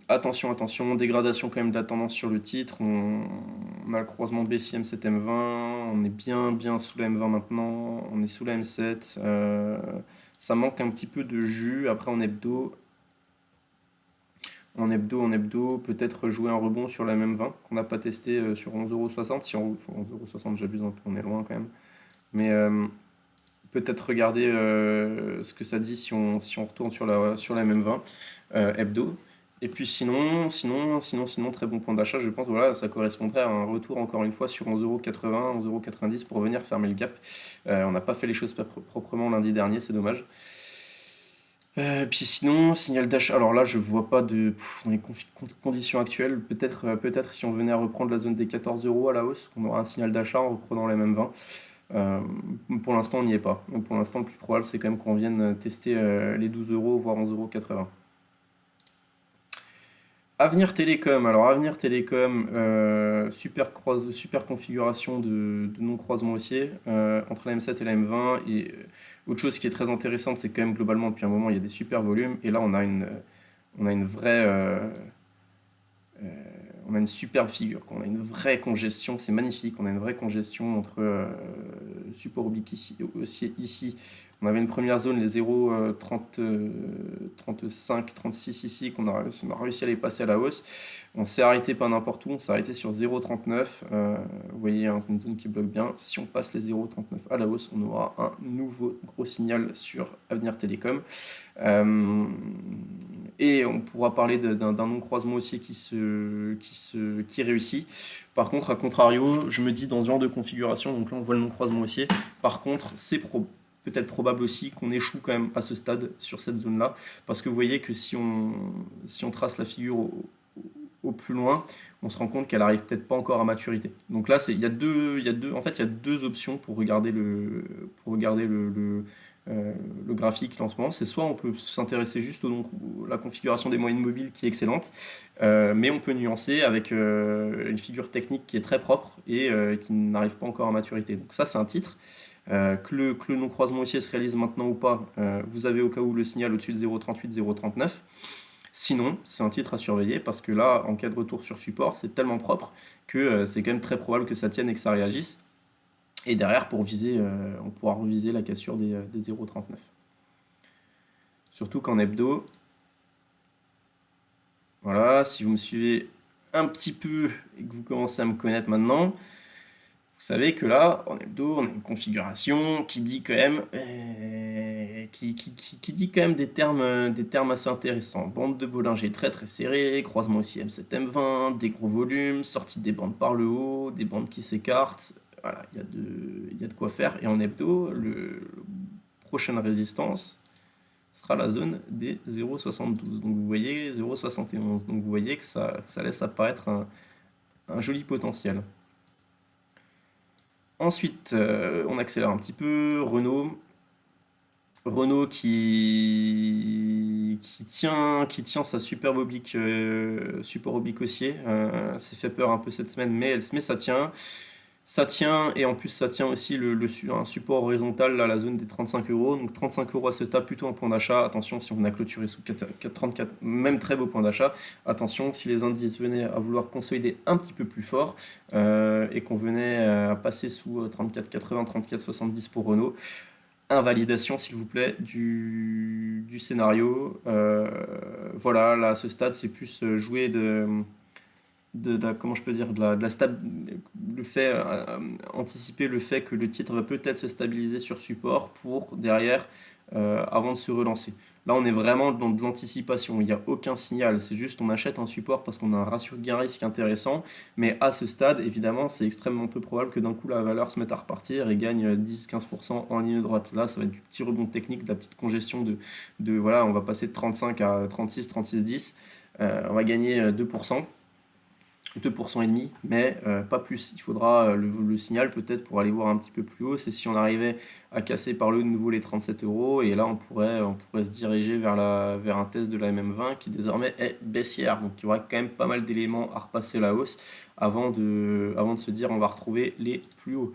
Attention, dégradation quand même de la tendance sur le titre. On a le croisement baissier M7 M20, on est bien sous la M20 maintenant, on est sous la M7. Ça manque un petit peu de jus. Après en hebdo, peut-être jouer un rebond sur la M20 qu'on n'a pas testé sur 11,60 €. Si on 11,60 €, j'abuse un peu, on est loin quand même. Mais peut-être regarder ce que ça dit si on retourne sur la MM20 hebdo. Et puis sinon, très bon point d'achat, je pense, voilà, ça correspondrait à un retour encore une fois sur 11,80 €, 11,90 € pour venir fermer le gap. On n'a pas fait les choses proprement lundi dernier, c'est dommage. Puis sinon, signal d'achat. Alors là, je vois pas dans les conditions actuelles. Peut-être si on venait à reprendre la zone des 14 € à la hausse, on aura un signal d'achat en reprenant les mêmes 20. Euh, pour l'instant, on n'y est pas. Donc, pour l'instant, le plus probable, c'est quand même qu'on vienne tester les 12 euros, voire 11,80 €. Avenir Télécom. Alors, Avenir Télécom, super configuration de non-croisement haussier entre la M7 et la M20. Et autre chose qui est très intéressante, c'est quand même globalement, depuis un moment, il y a des super volumes. Et là, on a une vraie, on a une superbe figure, quoi. On a une vraie congestion, c'est magnifique. On a une vraie congestion entre support oblique ici, haussier ici. On avait une première zone, les 0,30, 35, 36 ici, on a réussi à les passer à la hausse. On s'est arrêté pas n'importe où, on s'est arrêté sur 0,39. Vous voyez, hein, c'est une zone qui bloque bien. Si on passe les 0,39 à la hausse, on aura un nouveau gros signal sur Avenir Télécom. Euh, et on pourra parler d'un non-croisement haussier qui réussit. Par contre, à contrario, je me dis dans ce genre de configuration, donc là on voit le non-croisement haussier, par contre, peut-être probable aussi qu'on échoue quand même à ce stade sur cette zone-là, parce que vous voyez que si on trace la figure au plus loin, on se rend compte qu'elle arrive peut-être pas encore à maturité. Donc là, en fait, il y a deux options pour regarder le graphique là en ce moment. C'est soit on peut s'intéresser juste la configuration des moyennes mobiles qui est excellente, mais on peut nuancer avec une figure technique qui est très propre et qui n'arrive pas encore à maturité. Donc ça, c'est un titre. Que le non-croisement haussier se réalise maintenant ou pas, vous avez au cas où le signal au-dessus de 0,38, 0,39. Sinon, c'est un titre à surveiller parce que là, en cas de retour sur support, c'est tellement propre que c'est quand même très probable que ça tienne et que ça réagisse. Et derrière, on pourra reviser la cassure des 0,39. Surtout qu'en hebdo, voilà, si vous me suivez un petit peu et que vous commencez à me connaître maintenant, vous savez que là, en hebdo, on a une configuration qui dit quand même, qui dit quand même des termes assez intéressants. Bande de Bollinger très très serrée, croisement aussi M7 M20, des gros volumes, sortie des bandes par le haut, des bandes qui s'écartent. Voilà, il y a de quoi faire. Et en hebdo, prochaine résistance sera la zone des 0,72. Donc vous voyez 0,71. Donc vous voyez que ça laisse apparaître un joli potentiel. Ensuite, on accélère un petit peu. Renault qui tient sa superbe support oblique haussier. C'est fait peur un peu cette semaine, mais ça tient. Ça tient, et en plus ça tient aussi un support horizontal là, la zone des 35 euros. Donc 35 euros à ce stade, plutôt un point d'achat. Attention, si on a clôturé sous 34, même très beau point d'achat. Attention, si les indices venaient à vouloir consolider un petit peu plus fort et qu'on venait à passer sous 34,80, 34,70 pour Renault, invalidation s'il vous plaît du scénario. Voilà, là à ce stade, c'est plus jouer comment je peux dire, le fait, anticiper le fait que le titre va peut-être se stabiliser sur support pour derrière, avant de se relancer. Là, on est vraiment dans de l'anticipation, il n'y a aucun signal, c'est juste on achète un support parce qu'on a un ratio gain-risque intéressant, mais à ce stade, évidemment, c'est extrêmement peu probable que d'un coup la valeur se mette à repartir et gagne 10-15% en ligne droite. Là, ça va être du petit rebond technique, de la petite congestion voilà, on va passer de 35 à 36, 36, 10, on va gagner 2%. 2% et demi, mais pas plus. Il faudra le signal peut-être pour aller voir un petit peu plus haut. C'est si on arrivait à casser par le haut de nouveau les 37 euros, et là on pourrait se diriger vers un test de la MM20 qui désormais est baissière. Donc il y aura quand même pas mal d'éléments à repasser la hausse avant de se dire on va retrouver les plus hauts.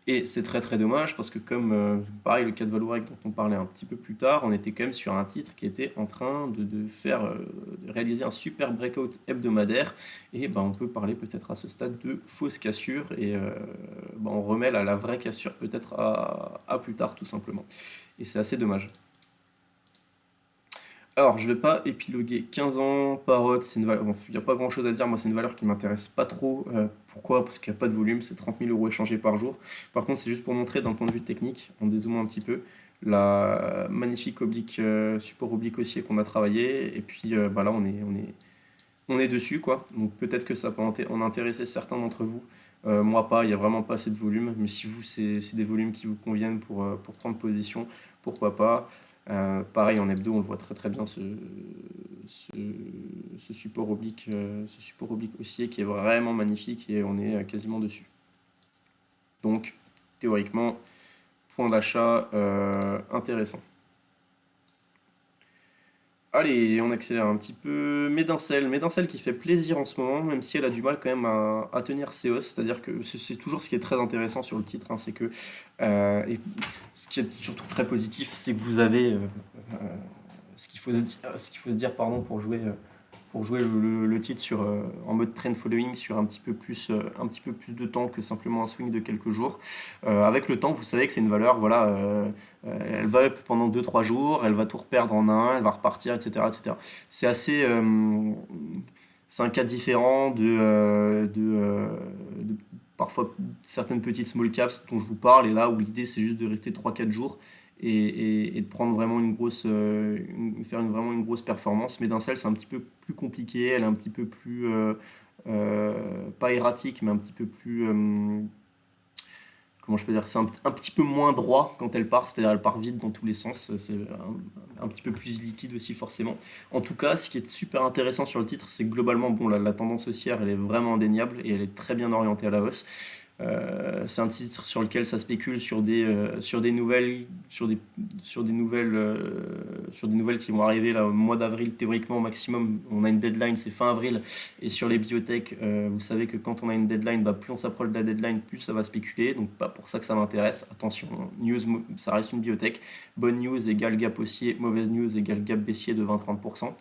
Et c'est très très dommage parce que comme pareil le cas de Vallourec dont on parlait un petit peu plus tard, on était quand même sur un titre qui était en train de réaliser un super breakout hebdomadaire, et on peut parler peut-être à ce stade de fausse cassure, et on remet la vraie cassure peut-être à plus tard tout simplement. Et c'est assez dommage. Alors, je vais pas épiloguer 15 ans, Parrot, c'est une valeur, bon, il n'y a pas grand-chose à dire, moi c'est une valeur qui m'intéresse pas trop. Pourquoi? Parce qu'il n'y a pas de volume, c'est 30 000 euros échangés par jour. Par contre, c'est juste pour montrer d'un point de vue technique, en dézoomant un petit peu, la magnifique oblique, support oblique haussier qu'on a travaillé, et puis bah là on est dessus quoi. Donc peut-être que ça peut en intéresser certains d'entre vous. Moi pas, il n'y a vraiment pas assez de volume, mais si vous c'est des volumes qui vous conviennent pour prendre position, pourquoi pas. Pareil en hebdo, on le voit très très bien ce, ce support oblique haussier qui est vraiment magnifique et on est quasiment dessus. Donc théoriquement, point d'achat intéressant. Allez, on accélère un petit peu. Médincelle qui fait plaisir en ce moment, même si elle a du mal quand même à tenir ses hausses. C'est-à-dire que c'est toujours ce qui est très intéressant sur le titre, hein, c'est que et ce qui est surtout très positif, c'est que vous avez ce qu'il faut se dire pardon, pour jouer le titre en mode trend following sur un petit peu plus de temps que simplement un swing de quelques jours. Avec le temps, vous savez que c'est une valeur, voilà, elle va up pendant 2 3 jours, elle va tout reperdre en un, elle va repartir, etc. etc. C'est assez. C'est un cas différent de parfois certaines petites small caps dont je vous parle, et là où l'idée c'est juste de rester 3 4 jours et de prendre vraiment vraiment une grosse performance. Mais d'un seul, c'est un petit peu plus compliqué, elle est un petit peu plus, pas erratique, mais un petit peu plus, comment je peux dire, c'est un petit peu moins droit quand elle part, c'est-à-dire elle part vite dans tous les sens, c'est un petit peu plus liquide aussi forcément. En tout cas, ce qui est super intéressant sur le titre, c'est que globalement, bon, la tendance haussière, elle est vraiment indéniable et elle est très bien orientée à la hausse. C'est un titre sur lequel ça spécule sur des nouvelles, sur des nouvelles qui vont arriver là, au mois d'avril théoriquement au maximum. On a une deadline, c'est fin avril. Et sur les biotech, vous savez que quand on a une deadline, bah, plus on s'approche de la deadline, plus ça va spéculer. Donc pas pour ça que ça m'intéresse. Attention, news, ça reste une biotech. Bonne news égale gap haussier, mauvaise news égale gap baissier de 20-30%.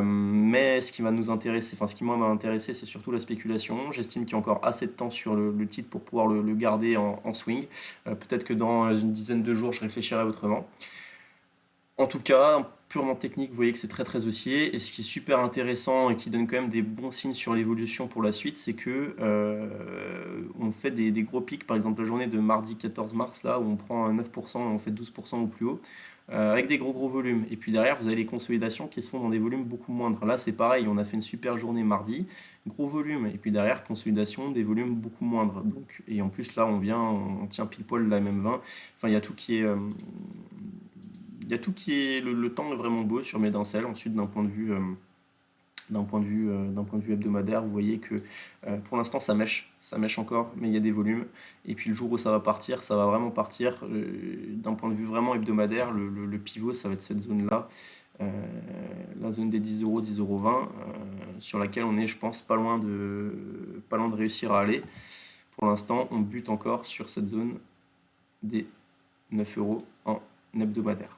Mais ce qui va nous intéresser, enfin ce qui moi m'a intéressé, c'est surtout la spéculation. J'estime qu'il y a encore assez de temps sur le titre pour pouvoir le garder en swing. Peut-être que dans une dizaine de jours, je réfléchirai autrement. En tout cas, purement technique, vous voyez que c'est très très haussier. Et ce qui est super intéressant et qui donne quand même des bons signes sur l'évolution pour la suite, c'est que on fait des gros pics. Par exemple, la journée de mardi 14 mars, là, où on prend un 9%, on fait 12% au plus haut, avec des gros gros volumes. Et puis derrière, vous avez les consolidations qui se font dans des volumes beaucoup moindres. Là, c'est pareil, on a fait une super journée mardi, gros volume. Et puis derrière, consolidation, des volumes beaucoup moindres. Donc, et en plus, là, on tient pile poil la même 20. Enfin, il y a tout qui est. Il y a tout qui est. Le temps est vraiment beau sur Médincelle. Ensuite, d'un point de vue hebdomadaire, vous voyez que pour l'instant ça mèche encore, mais il y a des volumes. Et puis le jour où ça va partir, ça va vraiment partir. D'un point de vue vraiment hebdomadaire, le pivot, ça va être cette zone-là, euh, la zone des 10 euros, 10 euros 20, sur laquelle on est, je pense, pas loin de réussir à aller. Pour l'instant, on bute encore sur cette zone des 9 euros en hebdomadaire.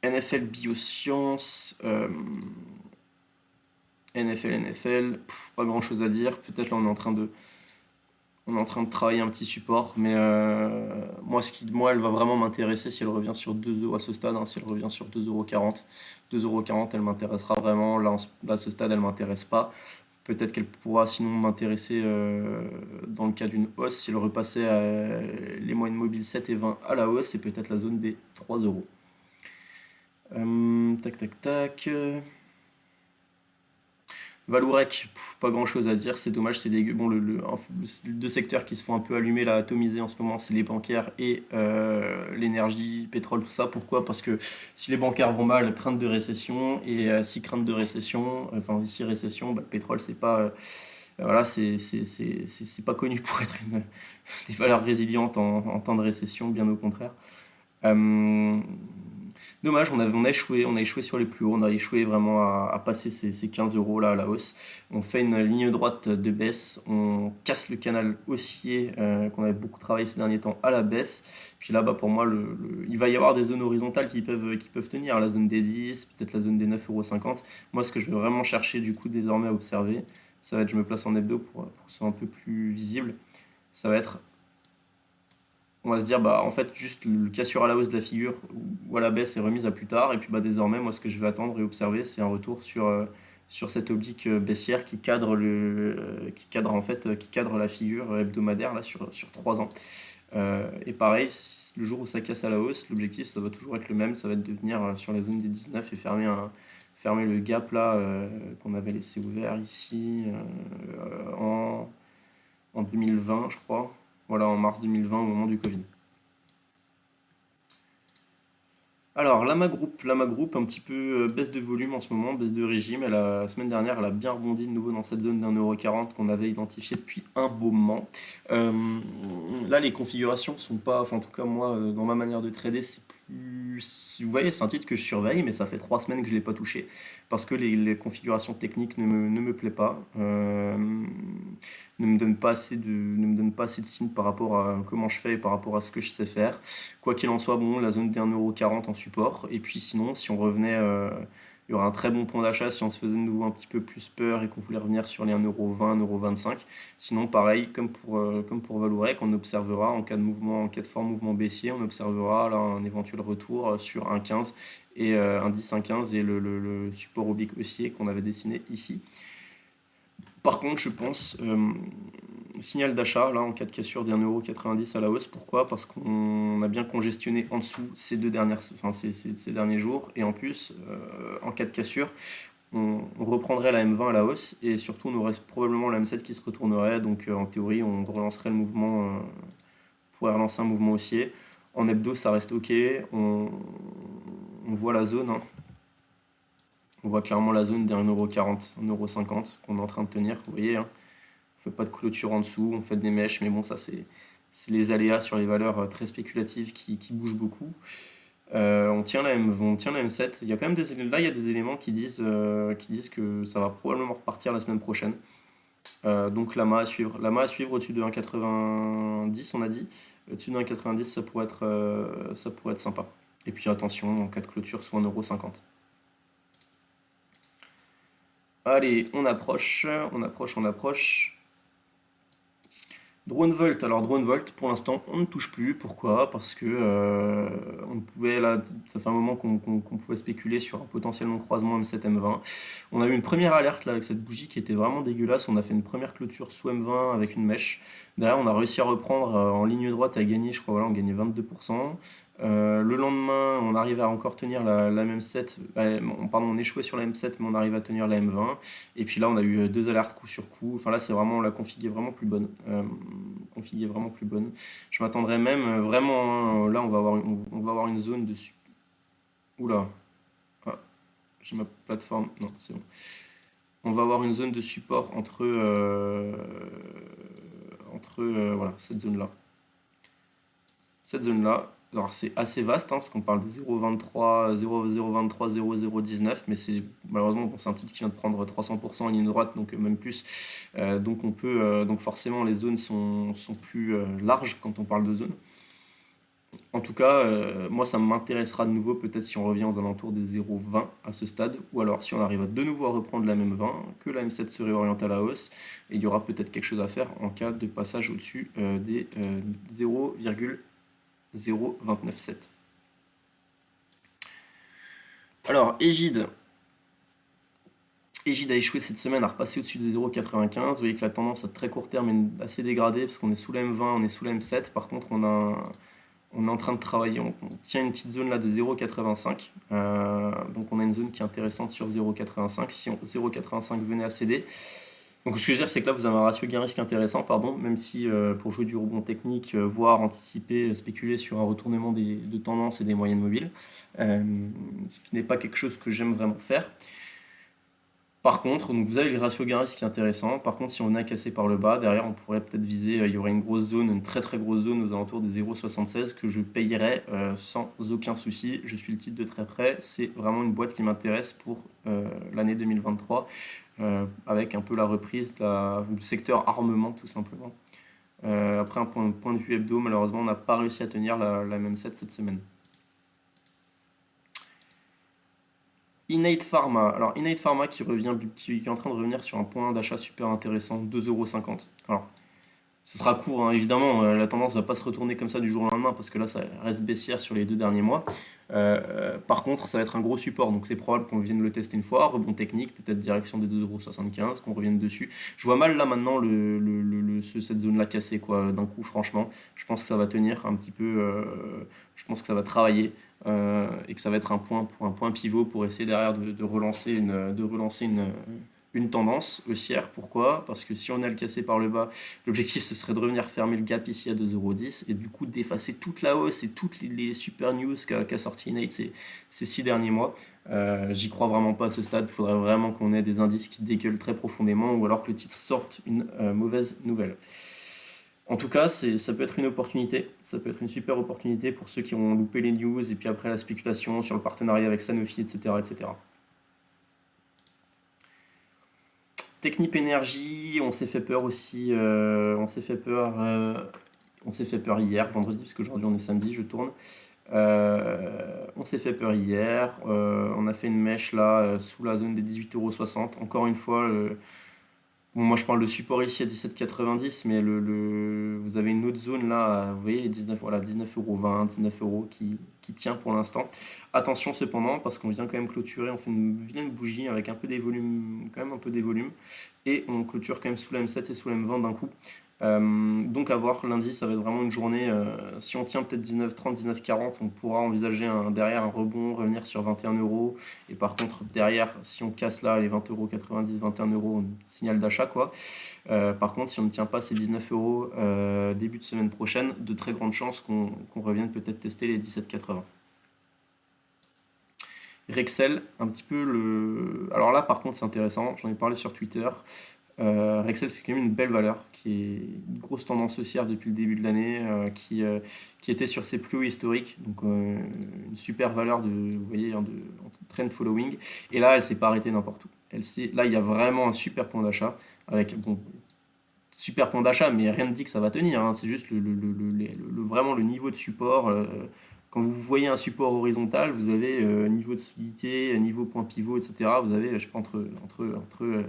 NFL Biosciences, NFL, pas grand chose à dire. Peut-être là on est en train de travailler un petit support, mais moi elle va vraiment m'intéresser si elle revient sur 2 euros à ce stade, hein, si elle revient sur 2,40 €. 2,40 €, elle m'intéressera vraiment. Là, à ce stade, elle m'intéresse pas. Peut-être qu'elle pourra sinon m'intéresser dans le cas d'une hausse si elle repassait les moyennes mobiles 7 et 20 à la hausse et peut-être la zone des 3 euros. Tac, tac, tac. Valourec, pas grand chose à dire, c'est dommage, c'est dégueu. Bon, les deux secteurs qui se font un peu allumer, là, atomiser en ce moment, c'est les bancaires et l'énergie, pétrole, tout ça. Pourquoi? Parce que si les bancaires vont mal, crainte de récession, et si crainte de récession, enfin, si récession, bah, le pétrole, c'est pas. Voilà, c'est pas connu pour être des valeurs résilientes en temps de récession, bien au contraire. Euh, Dommage, on a échoué sur les plus hauts, on a échoué vraiment à passer ces 15 euros là à la hausse. On fait une ligne droite de baisse, on casse le canal haussier qu'on avait beaucoup travaillé ces derniers temps à la baisse. Puis là-bas, pour moi, il va y avoir des zones horizontales qui peuvent tenir, la zone des 10, peut-être la zone des 9,50 €. Moi, ce que je vais vraiment chercher du coup désormais à observer, ça va être, je me place en hebdo pour que ce soit un peu plus visible, ça va être on va se dire, bah, en fait, juste le cassure à la hausse de la figure ou à la baisse est remise à plus tard. Et puis, bah, désormais, moi, ce que je vais attendre et observer, c'est un retour sur cette oblique baissière qui cadre, en fait, qui cadre la figure hebdomadaire là, sur 3 ans. Et pareil, le jour où ça casse à la hausse, l'objectif, ça va toujours être le même, ça va être de venir sur la zone des 19 et fermer le gap là qu'on avait laissé ouvert ici en 2020, je crois. Voilà, en mars 2020, au moment du Covid. Alors, Lama Group, un petit peu baisse de volume en ce moment, baisse de régime. La semaine dernière, elle a bien rebondi de nouveau dans cette zone d'1,40 € qu'on avait identifié depuis un beau moment. Euh, Là, les configurations sont pas, enfin, en tout cas, moi, dans ma manière de trader, c'est plus. Vous voyez, c'est un titre que je surveille, mais ça fait 3 semaines que je ne l'ai pas touché parce que les configurations techniques ne me plaisent pas. Ne me donnent pas assez de signes par rapport à comment je fais et par rapport à ce que je sais faire. Quoi qu'il en soit, bon, la zone des 1,40 € en support. Et puis sinon, si on revenait, il y aura un très bon point d'achat si on se faisait de nouveau un petit peu plus peur et qu'on voulait revenir sur les 1,20 €, 1,25 €. Sinon, pareil, comme pour Vallourec, on observera en cas de mouvement, en cas de fort mouvement baissier, on observera là un éventuel retour sur 1,15 et un 10 1,15 et le support oblique haussier qu'on avait dessiné ici. Par contre, je pense, signal d'achat, là, en cas de cassure des 1,90 € à la hausse. Pourquoi? Parce qu'on a bien congestionné en dessous ces derniers jours. Et en plus, en cas de cassure, on reprendrait la M20 à la hausse. Et surtout, on aurait probablement la M7 qui se retournerait. Donc, en théorie, on relancerait le mouvement, pourrait relancer un mouvement haussier. En hebdo, ça reste OK. On voit la zone, hein. On voit clairement la zone des 1,40 €, 1,50 € qu'on est en train de tenir. Vous voyez, hein. On fait pas de clôture en dessous, on fait des mèches, mais bon, ça c'est les aléas sur les valeurs très spéculatives qui bougent beaucoup. On tient la M7. Il y a quand même là, il y a des éléments qui disent que ça va probablement repartir la semaine prochaine. Donc Lama à suivre. Lama à suivre au-dessus de 1,90, on a dit. Au-dessus de 1,90, ça pourrait être sympa. Et puis attention, en cas de clôture, soit 1,50 €. Allez, on approche, on approche, on approche. DroneVolt, alors DroneVolt, pour l'instant, on ne touche plus. Pourquoi? Parce que on pouvait là, ça fait un moment qu'on pouvait spéculer sur un potentiellement croisement M7 M20. On a eu une première alerte là avec cette bougie qui était vraiment dégueulasse. On a fait une première clôture sous M20 avec une mèche. Derrière, on a réussi à reprendre en ligne droite à gagner, je crois, voilà, on gagnait 22%. Le lendemain, on arrive à encore tenir la M7. Pardon, on échouait sur la M7, mais on arrive à tenir la M20. Et puis là, on a eu deux alertes coup sur coup. Enfin là, c'est vraiment la config est vraiment plus bonne. Config est vraiment plus bonne. Je m'attendrais même vraiment, hein, là, on va avoir une zone dessus. Oula, ah, j'ai ma plateforme. Non, c'est bon. On va avoir une zone de support entre voilà, cette zone-là. Cette zone-là, alors c'est assez vaste, hein, parce qu'on parle de 0,23, 0,023, 0,019, mais malheureusement bon, c'est un titre qui vient de prendre 300% en ligne droite, donc même plus. Donc forcément les zones sont plus larges quand on parle de zones. En tout cas, moi ça m'intéressera de nouveau peut-être si on revient aux alentours des 0,20 à ce stade, ou alors si on arrive de nouveau à reprendre la même 20, que la M7 se réoriente à la hausse, et il y aura peut-être quelque chose à faire en cas de passage au-dessus des 0,0297. Alors, Égide a échoué cette semaine à repasser au-dessus des 0,95. Vous voyez que la tendance à très court terme est assez dégradée parce qu'on est sous la M20, on est sous la M7. Par contre, on est en train de travailler. On tient une petite zone là de 0,85. Donc, on a une zone qui est intéressante sur 0,85. Si 0,85 venait à céder. Donc, ce que je veux dire, c'est que là, vous avez un ratio gain-risque intéressant, pardon, même si pour jouer du rebond technique, voire anticiper, spéculer sur un retournement de tendance et des moyennes mobiles, ce qui n'est pas quelque chose que j'aime vraiment faire. Par contre, donc vous avez les ratios gain-risque qui est intéressant. Par contre, si on a cassé par le bas, derrière, on pourrait peut-être viser, il y aurait une grosse zone, une très très grosse zone aux alentours des 0,76 que je payerais sans aucun souci. Je suis le titre de très près. C'est vraiment une boîte qui m'intéresse pour l'année 2023, avec un peu la reprise du secteur armement tout simplement. Après, un point de vue hebdo, malheureusement, on n'a pas réussi à tenir la même set cette semaine. Innate Pharma. Alors, Innate Pharma qui est en train de revenir sur un point d'achat super intéressant, 2,50 €. Alors, Ce sera court, hein, évidemment. La tendance va pas se retourner comme ça du jour au lendemain parce que là, ça reste baissière sur les 2 derniers mois. Par contre, ça va être un gros support, donc c'est probable qu'on vienne le tester une fois. Rebond technique, peut-être direction des 2,75 €, qu'on revienne dessus. Je vois mal là maintenant cette zone-là cassée, quoi, d'un coup, franchement. Je pense que ça va tenir un petit peu. Je pense que ça va travailler et que ça va être un point pivot pour essayer derrière de relancer une tendance haussière. Pourquoi? Parce que si on est à le casser par le bas, l'objectif ce serait de revenir fermer le gap ici à 2,10 € et du coup d'effacer toute la hausse et toutes les super news qu'a sorti Innate ces 6 derniers mois. J'y crois vraiment pas à ce stade. Il faudrait vraiment qu'on ait des indices qui dégueulent très profondément ou alors que le titre sorte une mauvaise nouvelle. En tout cas, ça peut être une opportunité. Ça peut être une super opportunité pour ceux qui ont loupé les news et puis après la spéculation sur le partenariat avec Sanofi, etc., etc. Technip Énergie, on s'est fait peur aussi. On s'est fait peur hier, vendredi, parce qu'aujourd'hui on est samedi, je tourne. On s'est fait peur hier. On a fait une mèche là sous la zone des 18,60 €. Encore une fois, bon, moi je parle de support ici à 17,90, mais vous avez une autre zone là, vous voyez, 19, voilà, 19,20 €, 19 € qui tient pour l'instant. Attention cependant, parce qu'on vient quand même clôturer, on fait une vilaine bougie avec un peu des volumes, quand même un peu des volumes, et on clôture quand même sous la M7 et sous la M20 d'un coup. Donc à voir, lundi ça va être vraiment une journée, si on tient peut-être 19,30, 19,40, on pourra envisager derrière un rebond, revenir sur 21 €. Et par contre derrière, si on casse là les 20,90 €, 21 €, signal d'achat quoi. Par contre si on ne tient pas ces 19 € début de semaine prochaine, de très grandes chances qu'on revienne peut-être tester les 17,80. Rexel, un petit peu le... Alors là par contre c'est intéressant, j'en ai parlé sur Twitter. Rexel, c'est quand même une belle valeur, qui est une grosse tendance haussière depuis le début de l'année, qui était sur ses plus hauts historiques. Donc une super valeur vous voyez, hein, en trend following. Et là, elle s'est pas arrêtée n'importe où. Là, il y a vraiment un super point d'achat, avec bon, super point d'achat, mais rien ne dit que ça va tenir, hein. C'est juste vraiment le niveau de support. Quand vous voyez un support horizontal, vous avez niveau de solidité, niveau point pivot, etc. Vous avez, je sais pas, entre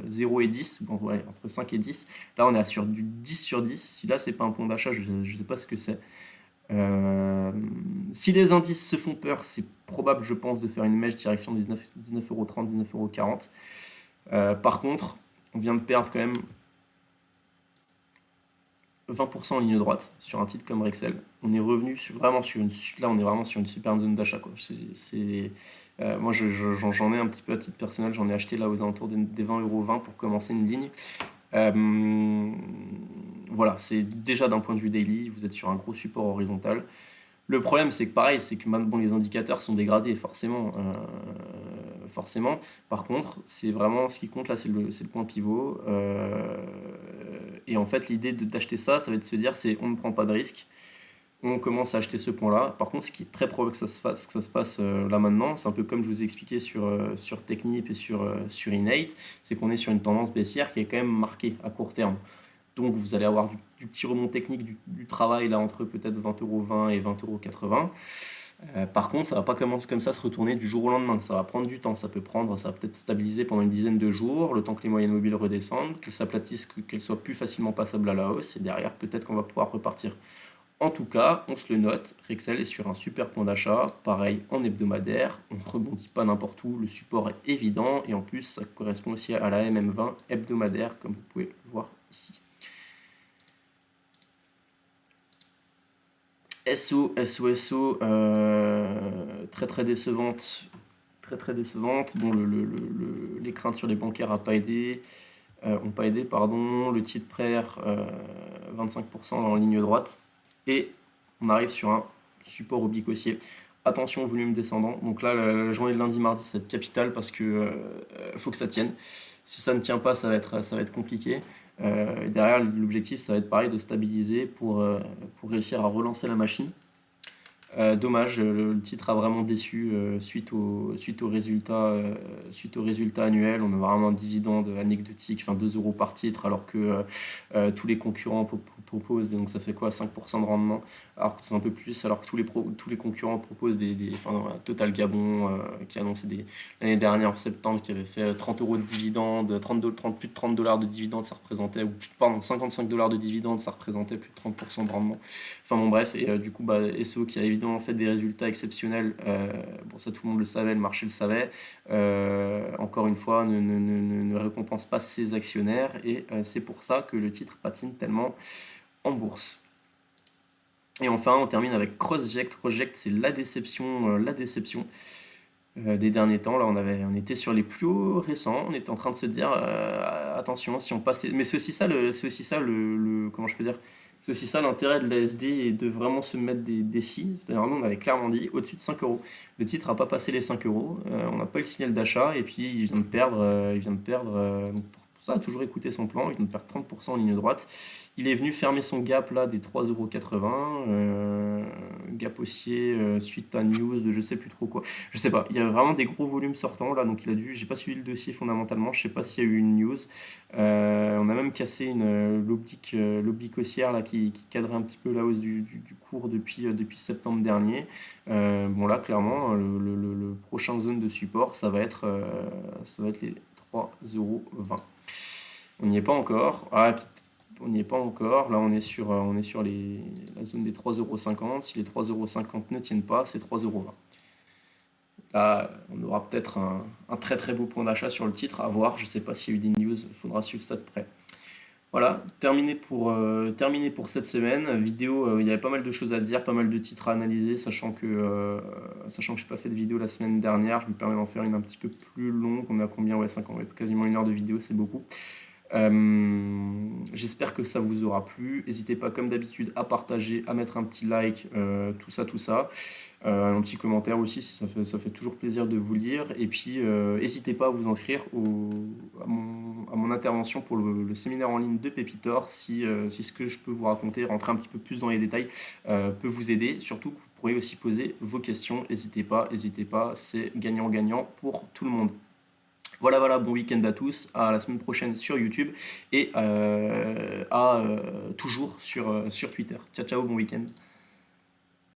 0 et 10, bon, ouais, entre 5 et 10. Là, on est sur du 10 sur 10. Si là, c'est pas un point d'achat, je ne sais pas ce que c'est. Si les indices se font peur, c'est probable, je pense, de faire une mèche direction 19,30 €, 19,40 €. Par contre, on vient de perdre quand même 20% en ligne droite sur un titre comme Rexel. On est revenu vraiment sur là on est vraiment sur une super zone d'achat quoi. Moi j'en ai un petit peu à titre personnel, j'en ai acheté là aux alentours des 20,20 € pour commencer une ligne. Voilà, c'est déjà d'un point de vue daily, vous êtes sur un gros support horizontal. Le problème, c'est que pareil, c'est que maintenant les indicateurs sont dégradés, forcément. Forcément. Par contre, c'est vraiment ce qui compte là, c'est le point pivot. Et en fait, l'idée d'acheter ça, ça va être de se dire, c'est on ne prend pas de risque. On commence à acheter ce point-là. Par contre, ce qui est très probable que ça se passe là maintenant, c'est un peu comme je vous ai expliqué sur Technip et sur Innate, c'est qu'on est sur une tendance baissière qui est quand même marquée à court terme. Donc vous allez avoir du petit remont technique, du travail là entre peut-être 20,20 € et 20,80 €. Par contre, ça va pas commencer comme ça se retourner du jour au lendemain. Ça va prendre du temps. Ça va peut-être stabiliser pendant une dizaine de jours, le temps que les moyennes mobiles redescendent, qu'elles s'aplatissent, qu'elles soient plus facilement passables à la hausse. Et derrière, peut-être qu'on va pouvoir repartir. En tout cas, on se le note, Rexel est sur un super point d'achat, pareil en hebdomadaire, on ne rebondit pas n'importe où, le support est évident et en plus ça correspond aussi à la MM20 hebdomadaire comme vous pouvez le voir ici. SO, très très décevante. Très très décevante. Bon, les craintes sur les bancaires ont pas aidé, pardon. Le titre perd 25% en ligne droite. Et on arrive sur un support oblique haussier. Attention au volume descendant. Donc là, la journée de lundi, mardi, ça va être capital parce que faut que ça tienne. Si ça ne tient pas, ça va être compliqué. Et derrière, l'objectif, ça va être pareil de stabiliser pour réussir à relancer la machine. Dommage, le titre a vraiment déçu suite aux résultats annuels. On a vraiment un dividende anecdotique, enfin 2 euros par titre, alors que tous les concurrents proposent, donc ça fait quoi, 5% de rendement, alors que c'est un peu plus, alors que tous les concurrents proposent enfin, Total Gabon, qui a annoncé l'année dernière en septembre, qui avait fait 30 euros de dividendes, plus de 30 dollars de dividendes, ça représentait, ou pardon, 55 dollars de dividendes, ça représentait plus de 30% de rendement. Enfin bon bref, et du coup bah, SO qui a évidemment fait des résultats exceptionnels, bon ça tout le monde le savait, le marché le savait, encore une fois ne récompense pas ses actionnaires et c'est pour ça que le titre patine tellement en bourse. Et enfin on termine avec CrossJect. CrossJect c'est la déception des derniers temps. Là on était sur les plus hauts récents, on était en train de se dire attention si on passe... Mais c'est aussi ça comment je peux dire, c'est aussi ça l'intérêt de la SD et de vraiment se mettre des si. C'est-à-dire, nous, on avait clairement dit au-dessus de 5 euros. Le titre n'a pas passé les 5 euros. On n'a pas eu le signal d'achat. Et puis, il vient de perdre. Donc pour ça, a toujours écouté son plan. Il vient de perdre 30% en ligne droite. Il est venu fermer son gap là des 3,80 €. Gap haussier suite à news de je sais plus trop quoi. Je sais pas. Il y a vraiment des gros volumes sortants là. Donc, il a dû. J'ai pas suivi le dossier fondamentalement. Je sais pas s'il y a eu une news. On a même cassé l'optique haussière là, qui cadrait un petit peu la hausse du cours depuis septembre dernier. Bon là, clairement, le prochain zone de support, ça va être les 3,20 €. On n'y est pas encore. On n'y est pas encore. Là, on est sur la zone des 3,50 €. Si les 3,50 € ne tiennent pas, c'est 3,20 €. Là, on aura peut-être un très très beau point d'achat sur le titre, à voir. Je ne sais pas s'il y a eu des news, il faudra suivre ça de près. Voilà, terminé pour cette semaine. Vidéo, il y avait pas mal de choses à dire, pas mal de titres à analyser, sachant que je n'ai pas fait de vidéo la semaine dernière, je me permets d'en faire une un petit peu plus longue. On est à combien? Ouais, 5 ans, ouais, quasiment 1 heure de vidéo, c'est beaucoup. J'espère que ça vous aura plu. N'hésitez pas, comme d'habitude, à partager, à mettre un petit like, tout ça, tout ça. Un petit commentaire aussi, ça fait toujours plaisir de vous lire. Et puis, n'hésitez pas à vous inscrire à mon intervention pour le séminaire en ligne de Pépitor si ce que je peux vous raconter, rentrer un petit peu plus dans les détails, peut vous aider. Surtout que vous pourrez aussi poser vos questions. N'hésitez pas, c'est gagnant-gagnant pour tout le monde. Voilà, voilà, bon week-end à tous, à la semaine prochaine sur YouTube et toujours sur Twitter. Ciao, ciao, bon week-end.